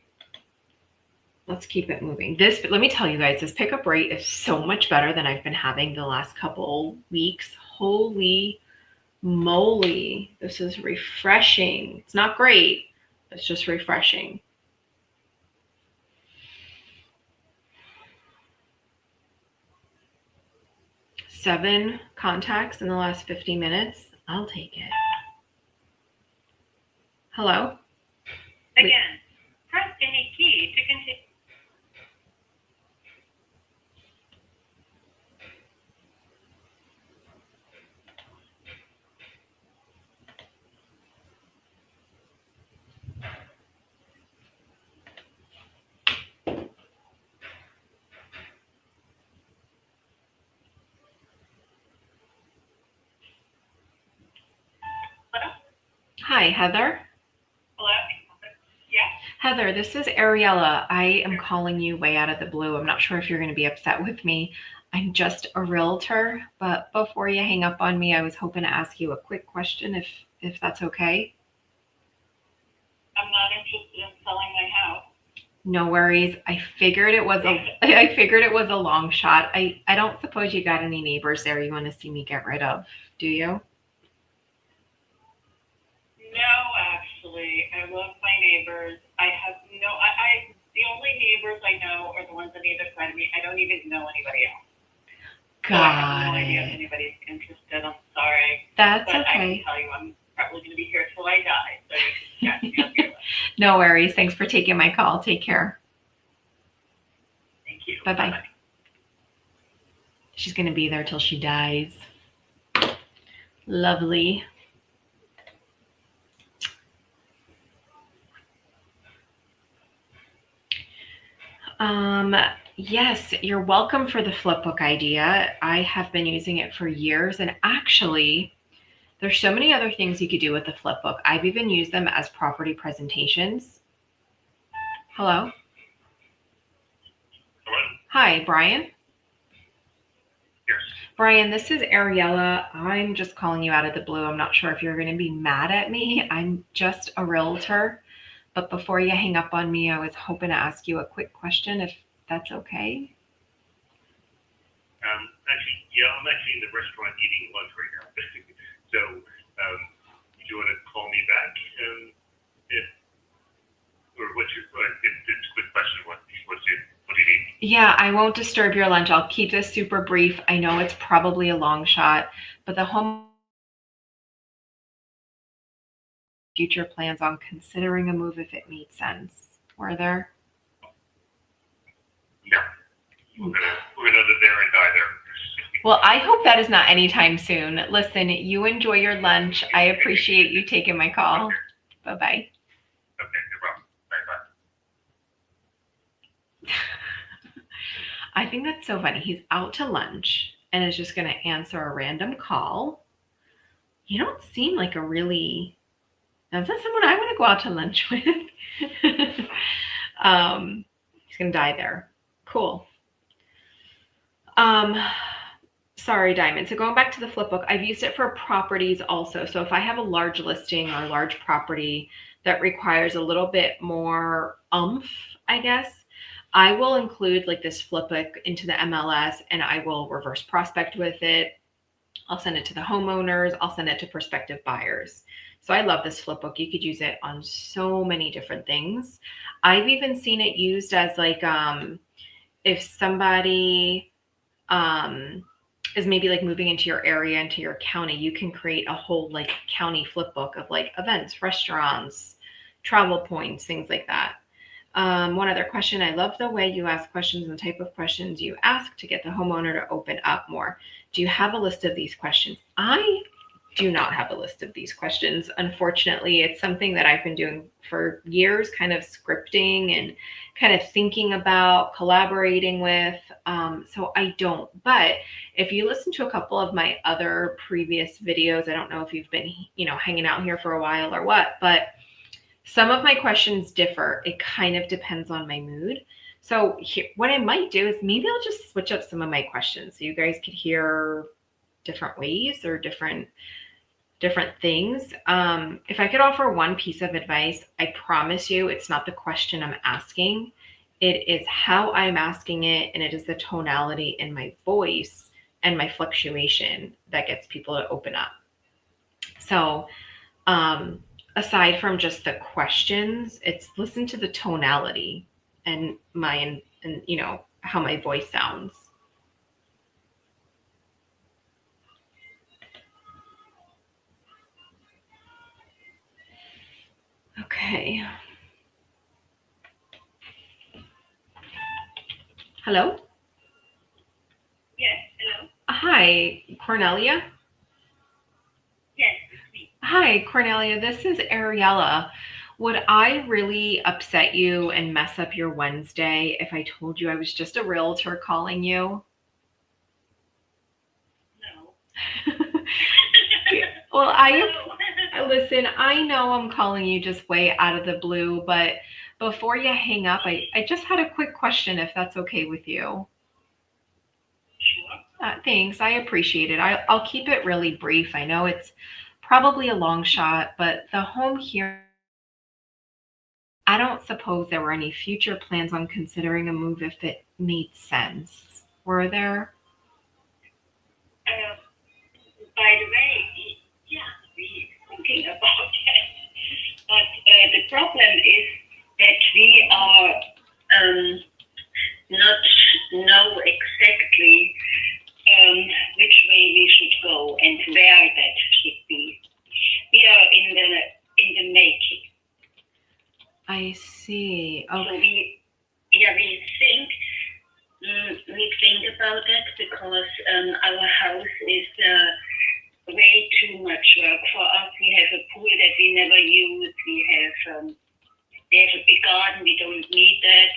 Let's keep it moving. Let me tell you guys, this pickup rate is so much better than I've been having the last couple weeks. Holy moly. This is refreshing. It's not great. It's just refreshing. Seven contacts in the last 50 minutes. I'll take it. Hello? Again, press any key to continue. Hi, Heather. Hello? Yes? Heather, this is Ariella. I am calling you way out of the blue. I'm not sure if you're going to be upset with me. I'm just a realtor, but before you hang up on me, I was hoping to ask you a quick question if that's okay. I'm not interested in selling my house. No worries. I figured it was a long shot. I don't suppose you got any neighbors there you want to see me get rid of, do you? No, actually, I love my neighbors. I the only neighbors I know are the ones on either side of me. I don't even know anybody else. So I have no idea if anybody's interested. I'm sorry. That's But I okay. can tell you I'm probably going to be here till I die. So you can catch me up here. No worries. Thanks for taking my call. Take care. Thank you. Bye-bye. She's going to be there till she dies. Lovely. Yes, you're welcome for the flipbook idea. I have been using it for years, and actually, there's so many other things you could do with the flipbook. I've even used them as property presentations. Hello? Hello? Hi, Brian. Yes. Brian, this is Ariella. I'm just calling you out of the blue. I'm not sure if you're going to be mad at me. I'm just a realtor. But before you hang up on me, I was hoping to ask you a quick question, if that's okay. Actually, yeah, I'm actually in the restaurant eating lunch right now. So, do you want to call me back? What's your, if it's a quick question, what do you need? Yeah, I won't disturb your lunch. I'll keep this super brief. I know it's probably a long shot, but the home future plans on considering a move if it made sense. Were there? No. We're gonna live there and die there. Well, I hope that is not anytime soon. Listen, you enjoy your lunch. I appreciate you taking my call. Okay. Bye-bye. Okay, no problem. Bye. I think that's so funny. He's out to lunch and is just going to answer a random call. You don't seem like a really, is that someone I want to go out to lunch with? He's going to die there. Cool. Sorry, Diamond. So going back to the flipbook, I've used it for properties also. So if I have a large listing or a large property that requires a little bit more oomph, I guess, I will include like this flipbook into the MLS and I will reverse prospect with it. I'll send it to the homeowners. I'll send it to prospective buyers. So I love this flipbook. You could use it on so many different things. I've even seen it used as like, if somebody, is maybe like moving into your area, into your county, you can create a whole like county flipbook of like events, restaurants, travel points, things like that. One other question. I love the way you ask questions and the type of questions you ask to get the homeowner to open up more. Do you have a list of these questions? I do not have a list of these questions. Unfortunately, it's something that I've been doing for years, kind of scripting and kind of thinking about, collaborating with. So I don't. But if you listen to a couple of my other previous videos, I don't know if you've been, hanging out here for a while or what, but some of my questions differ. It kind of depends on my mood. So what I might do is maybe I'll just switch up some of my questions so you guys could hear different ways or different things. If I could offer one piece of advice, I promise you it's not the question I'm asking. It is how I'm asking it, and it is the tonality in my voice and my fluctuation that gets people to open up. So aside from just the questions, it's listen to the tonality and how my voice sounds. Okay. Hello? Yes, hello. Hi, Cornelia? Yes, it's me. Hi, Cornelia. This is Ariella. Would I really upset you and mess up your Wednesday if I told you I was just a realtor calling you? No. Well, No. listen, I know I'm calling you just way out of the blue, but before you hang up, I just had a quick question, if that's okay with you. Sure. Thanks. I appreciate it. I'll keep it really brief. I know it's probably a long shot, but the home here, I don't suppose there were any future plans on considering a move if it made sense. Were there? By the way, yeah, we're thinking about that. But the problem is that we are not know exactly which way we should go and where that should be. We are in the making. I see. Okay. So we think about that because our house is way too much work for us. We have a pool that we never use. We have a big garden. We don't need that.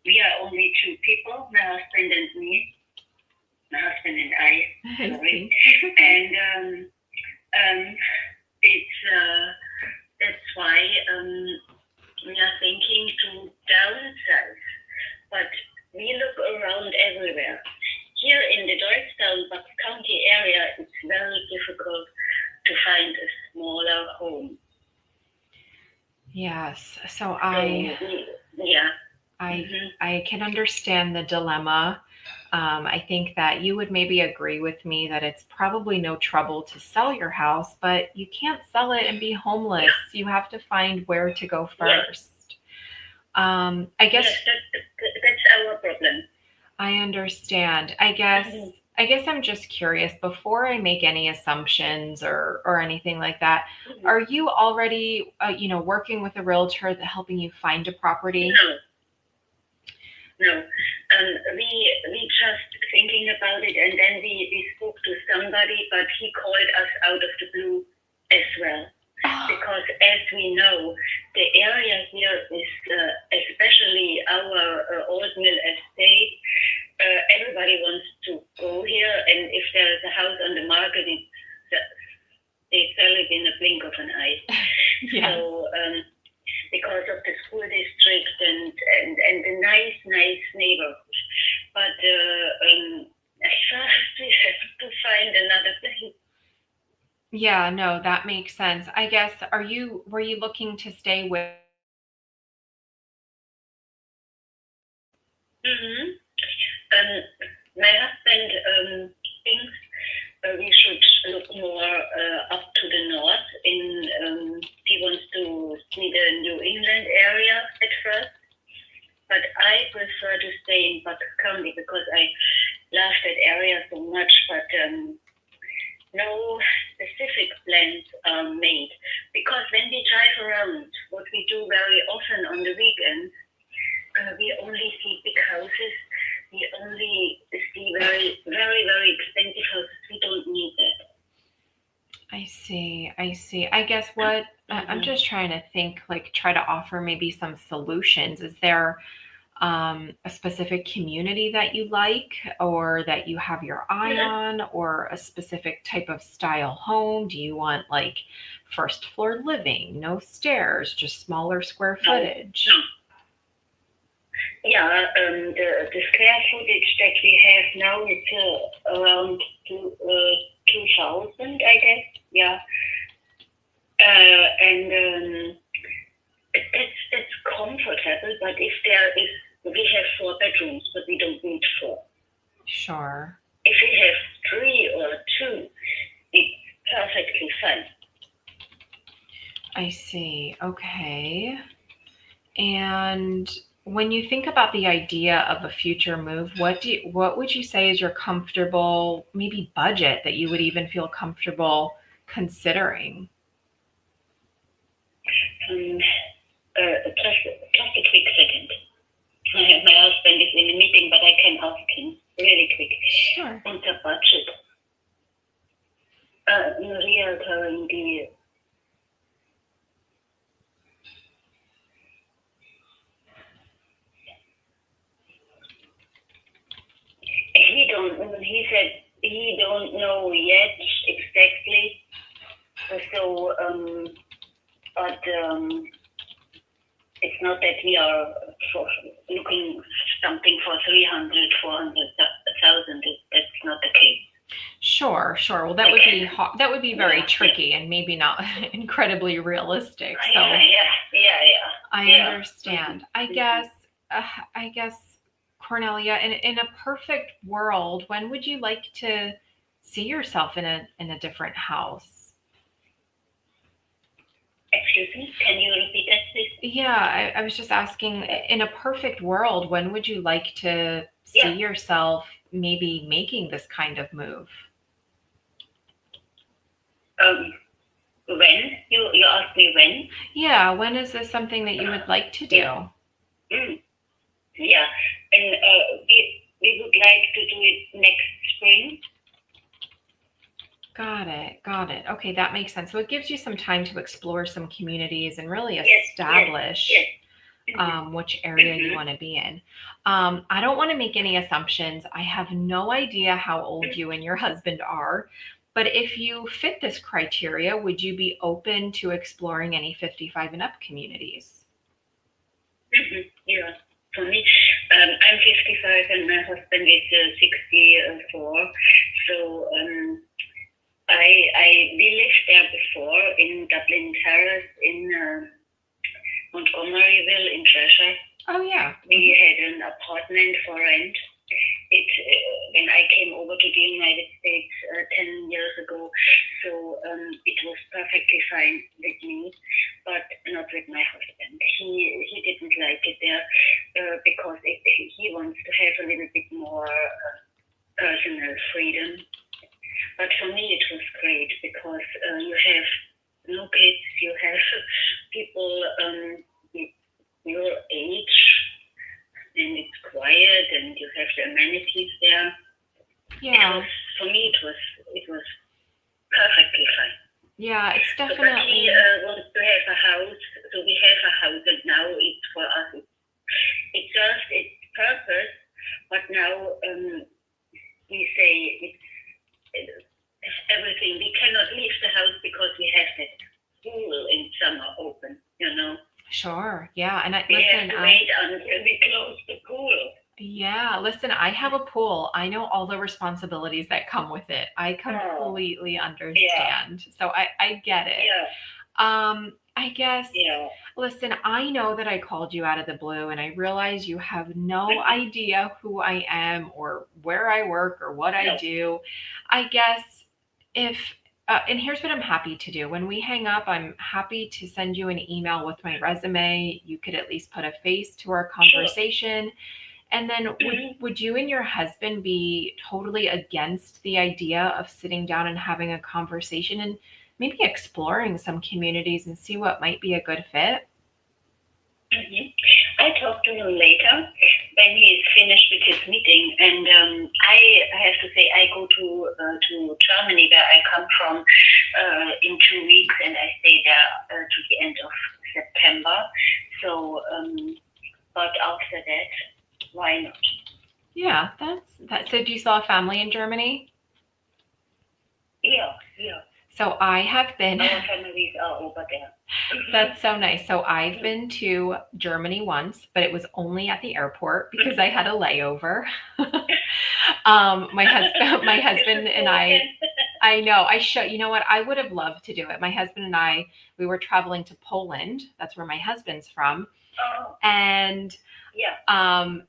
we are only two people, my husband and me. My husband and I. I Sorry. see. That's okay. And that's why we are thinking to downsize. But we look around everywhere. Here in the Deutschtown, Bucks County area, it's very difficult to find a smaller home. Yes. So Yeah. I can understand the dilemma. I think that you would maybe agree with me that it's probably no trouble to sell your house, but you can't sell it and be homeless. You have to find where to go first. I guess Yes, that's our problem. I understand. I guess I'm just curious before I make any assumptions or anything like that. Are you already working with a realtor that helping you find a property? No. We just thinking about it, and then we spoke to somebody, but he called us out of the blue as well. Because as we know, the area here is, especially our old mill estate, everybody wants to go here, and if there's a house on the market, they sell it in a blink of an eye. Yes. So, because of the school district and the nice neighborhood. But first we have to find another place. Yeah, no, that makes sense. I guess were you looking to stay with My husband thinks we should look more up to the north. He wants to see the New England area at first, but I prefer to stay in Bucks County because I love that area so much. But no specific plans are made, because when we drive around, what we do very often on the weekends, we only see big houses. We only see very, very, very expensive houses. We don't need that. I see. I guess what I'm just trying to think, try to offer maybe some solutions. Is there a specific community that you like or that you have your eye on, or a specific type of style home? Do you want first floor living, no stairs, just smaller square footage? No. Yeah, the square footage that we have now is around 2,000, I guess. Yeah, and that's comfortable. But if we have 4 bedrooms, but we don't need 4. Sure. If we have 3 or 2, it's perfectly fine. I see. Okay. And when you think about the idea of a future move, what would you say is your comfortable, maybe budget that you would even feel comfortable considering? Just a quick second. My husband is in a meeting, but I can ask him really quick. Sure. Unter Budget. Realtor in the he said he don't know yet exactly. So, but it's not that we are looking something for 300, 400,000. That's not the case. Sure. Well, that would be very tricky and maybe not incredibly realistic. So Yeah. I understand. I guess, Cornelia, in a perfect world, when would you like to see yourself in a different house? Excuse me, can you repeat that, please? Yeah, I was just asking, in a perfect world, when would you like to see yourself maybe making this kind of move? When? You asked me when? Yeah, when is this something that you would like to do? Yeah, and we would like to do it next spring. Got it. Okay, that makes sense. So it gives you some time to explore some communities and really establish which area you want to be in. I don't want to make any assumptions. I have no idea how old you and your husband are, but if you fit this criteria, would you be open to exploring any 55 and up communities? Yeah, for me, I'm 55 and my husband is 64. So we lived there before in Dublin Terrace in Montgomeryville in Cheshire. Oh, yeah. We had an apartment for rent. When I came over to the United States 10 years ago, so it was perfectly fine with me, but not with my husband. He didn't like it there because he wants to have a little bit more personal freedom. But for me, it was great because you have no kids, you have people your age, and it's quiet, and you have the amenities there. Yeah. For me, it was perfectly fine. Yeah, it's But definitely. he wants to have a house, so we have a house, and now it's for us. It serves its purpose, but now we say it's everything. We cannot leave the house because we have that pool in summer open, you know. Sure. Yeah. And We have to wait until we close the pool. Yeah, listen, I have a pool. I know all the responsibilities that come with it. I completely understand. So I get it. Yeah, I guess, yeah. listen, I know that I called you out of the blue and I realize you have no idea who I am or where I work or what I No. do. I guess and here's what I'm happy to do. When we hang up, I'm happy to send you an email with my resume. You could at least put a face to our conversation. And then would you and your husband be totally against the idea of sitting down and having a conversation and maybe exploring some communities and see what might be a good fit? I talk to him later when he's finished with his meeting, and I have to say I go to Germany where I come from in 2 weeks, and I stay there to the end of September. So, but after that, why not? Yeah, that's that. So do you still have family in Germany? Yeah. So I have been. Our families are over there. That's so nice. So I've been to Germany once, but it was only at the airport because I had a layover. My husband and I know you know what? I would have loved to do it. My husband and I, we were traveling to Poland. That's where my husband's from. Oh, And yeah.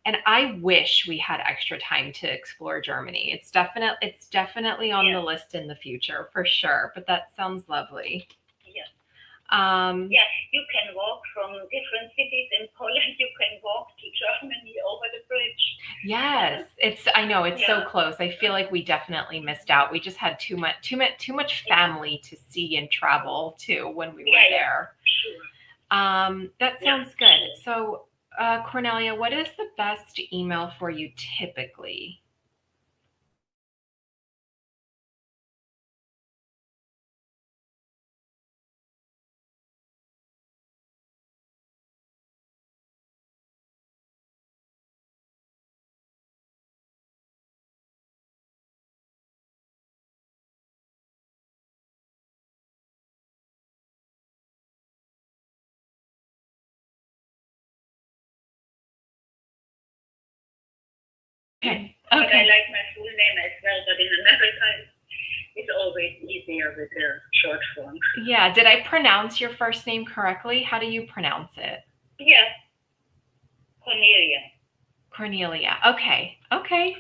and I wish we had extra time to explore Germany. It's definitely on the list in the future for sure. But that sounds lovely. Yeah. Yeah, you can walk from different cities in Poland. You can walk to Germany over the bridge. Yes, I know it's so close. I feel like we definitely missed out. We just had too much family to see and travel to when we were there. Sure. That sounds good. So, Cornelia, what is the best email for you typically? Okay. But I like my full name as well, but in America it's always easier with the short form. Yeah. Did I pronounce your first name correctly? How do you pronounce it? Yeah. Cornelia. Okay.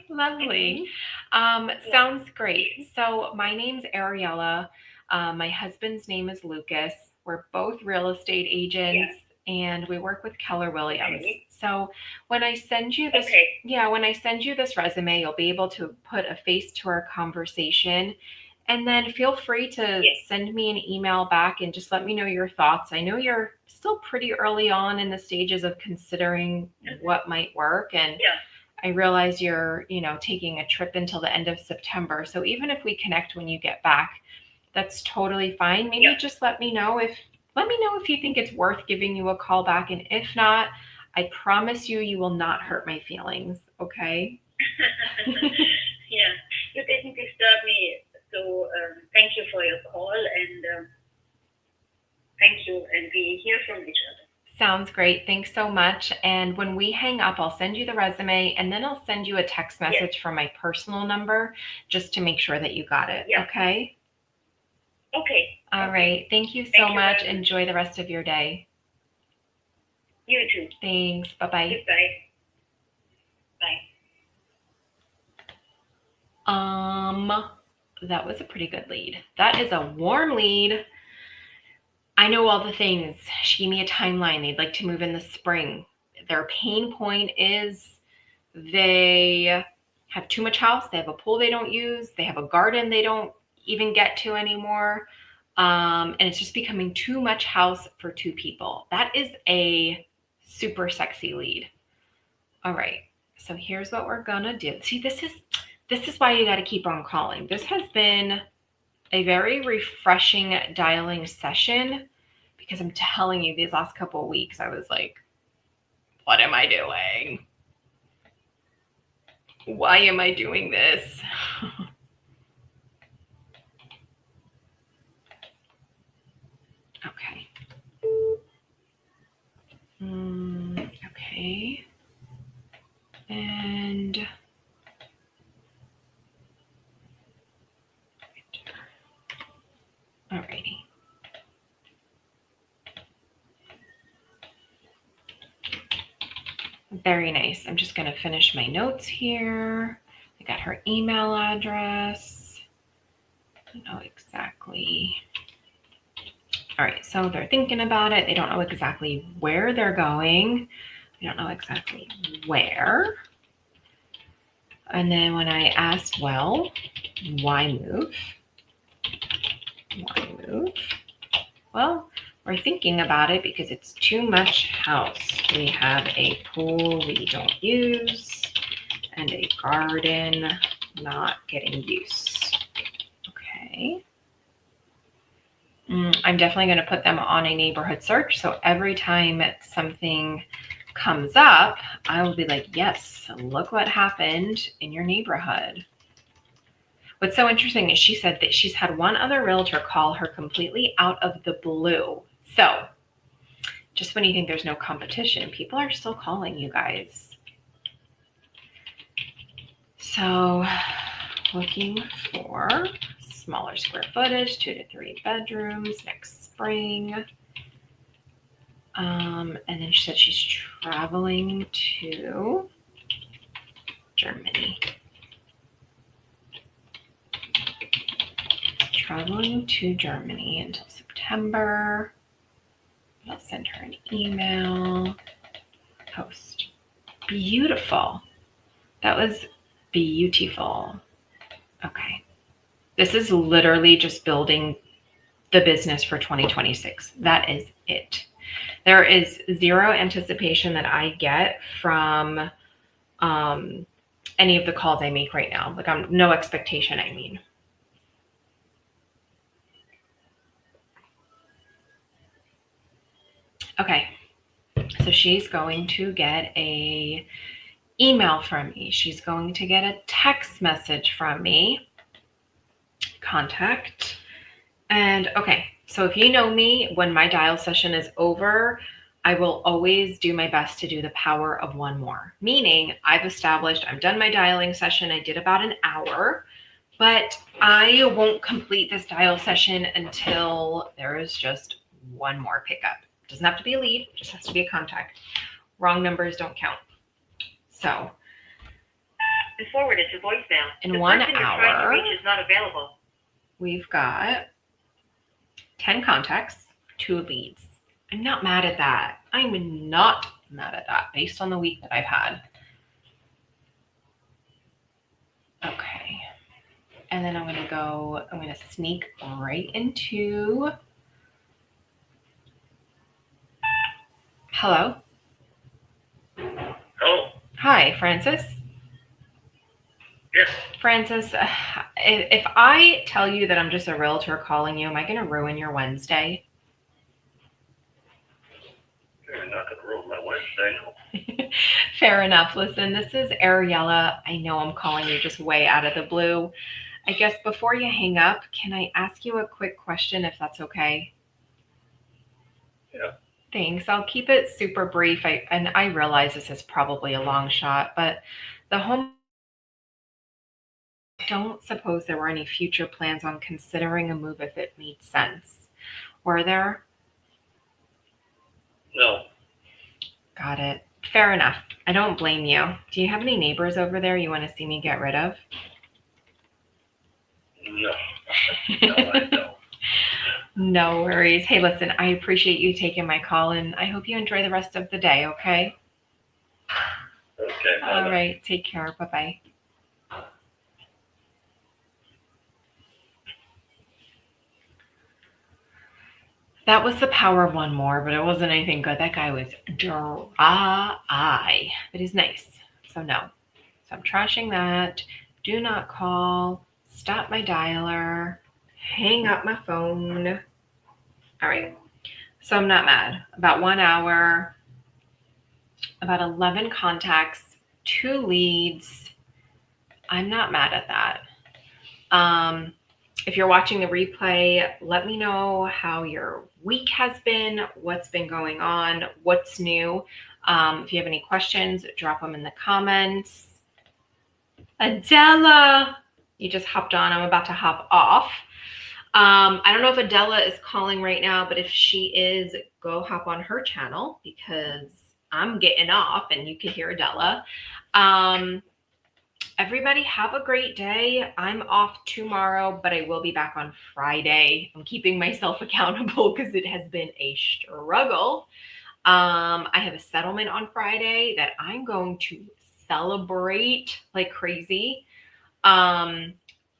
Lovely. Sounds great. So my name's Ariella. My husband's name is Lucas. We're both real estate agents and we work with Keller Williams. Okay. So when I send you this, when I send you this resume, you'll be able to put a face to our conversation. And then feel free to send me an email back and just let me know your thoughts. I know you're still pretty early on in the stages of considering what might work. And I realize you're, taking a trip until the end of September. So even if we connect when you get back, that's totally fine. Maybe just let me know if Let me know if you think it's worth giving you a call back. And if not, I promise you, you will not hurt my feelings. Okay. Yeah, you didn't disturb me. So thank you for your call, and thank you. And we hear from each other. Sounds great. Thanks so much. And when we hang up, I'll send you the resume and then I'll send you a text message from my personal number just to make sure that you got it. Yeah. Okay. Okay. All right. Thank you so Thank you much. very much. Enjoy the rest of your day. You too. Thanks. Bye-bye. Goodbye. Bye. That was a pretty good lead. That is a warm lead. I know all the things. She gave me a timeline. They'd like to move in the spring. Their pain point is they have too much house. They have a pool they don't use. They have a garden they don't even get to anymore. And it's just becoming too much house for two people. That is a super sexy lead. All right. So here's what we're gonna do. See, this is why you got to keep on calling. This has been a very refreshing dialing session because I'm telling you, these last couple of weeks, I was like, what am I doing? Why am I doing this? Okay. Okay. And alrighty. Very nice. I'm just going to finish my notes here. I got her email address. I don't know exactly. All right, so they're thinking about it. They don't know exactly where they're going. They don't know exactly where. And then when I asked, well, why move? Why move? Well, we're thinking about it because it's too much house. We have a pool we don't use and a garden not getting use. Okay. I'm definitely going to put them on a neighborhood search. So every time something comes up, I will be like, yes, look what happened in your neighborhood. What's so interesting is she said that she's had one other realtor call her completely out of the blue. So just when you think there's no competition, people are still calling you guys. So looking for smaller square footage, 2 to 3 bedrooms next spring. And then she said she's traveling to Germany. Traveling to Germany until September. I'll send her an email. Post. Beautiful. That was beautiful. Okay. This is literally just building the business for 2026. That is it. There is zero anticipation that I get from any of the calls I make right now. Like no expectation, I mean. Okay, so she's going to get a email from me. She's going to get a text message from me. Contact. And okay, so if you know me, when my dial session is over, I will always do my best to do the power of one more. Meaning I've established, I've done my dialing session. I did about an hour, but I won't complete this dial session until there is just one more pickup. Doesn't have to be a lead, just has to be a contact. Wrong numbers don't count. So And forwarded to voicemail. in The 1 person you're trying to hour, reach is not available. we've got 10 contacts, 2 leads. I'm not mad at that. I'm not mad at that based on the week that I've had. Okay. And then I'm going to sneak right into. Hello. Oh, Hi, Francis. yes. Francis, if I tell you that I'm just a realtor calling you, am I going to ruin your Wednesday? not going to ruin my Wednesday. Fair enough. Listen, this is Ariella. I know I'm calling you just way out of the blue. I guess before you hang up, can I ask you a quick question if that's okay? Yeah. Thanks. I'll keep it super brief. I realize this is probably a long shot, but the home, don't suppose there were any future plans on considering a move if it made sense. Were there? No. Got it. Fair enough. I don't blame you. Do you have any neighbors over there you want to see me get rid of? No. No, I don't. No worries. Hey, listen, I appreciate you taking my call and I hope you enjoy the rest of the day, okay? Okay. All right. Take care. Bye-bye. That was the power of one more, but it wasn't anything good. That guy was dry, but he's nice. So no. So I'm trashing that. Do not call. Stop my dialer. Hang up my phone. All right. So I'm not mad. About 1 hour, about 11 contacts, 2 leads. I'm not mad at that. If you're watching the replay, let me know how your week has been, what's been going on, what's new. If you have any questions, drop them in the comments. Adela, you just hopped on. I'm about to hop off. I don't know if Adela is calling right now, but if she is, go hop on her channel because I'm getting off and you can hear Adela. Everybody have a great day. I'm off tomorrow, but I will be back on Friday. I'm keeping myself accountable because it has been a struggle. I have a settlement on Friday that I'm going to celebrate like crazy. But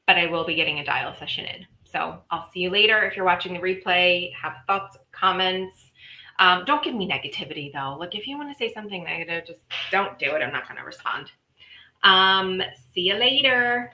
I will be getting a dial session in. So I'll see you later. If you're watching the replay, have thoughts, comments. Don't give me negativity though. Like if you want to say something negative, just don't do it. I'm not going to respond. See you later.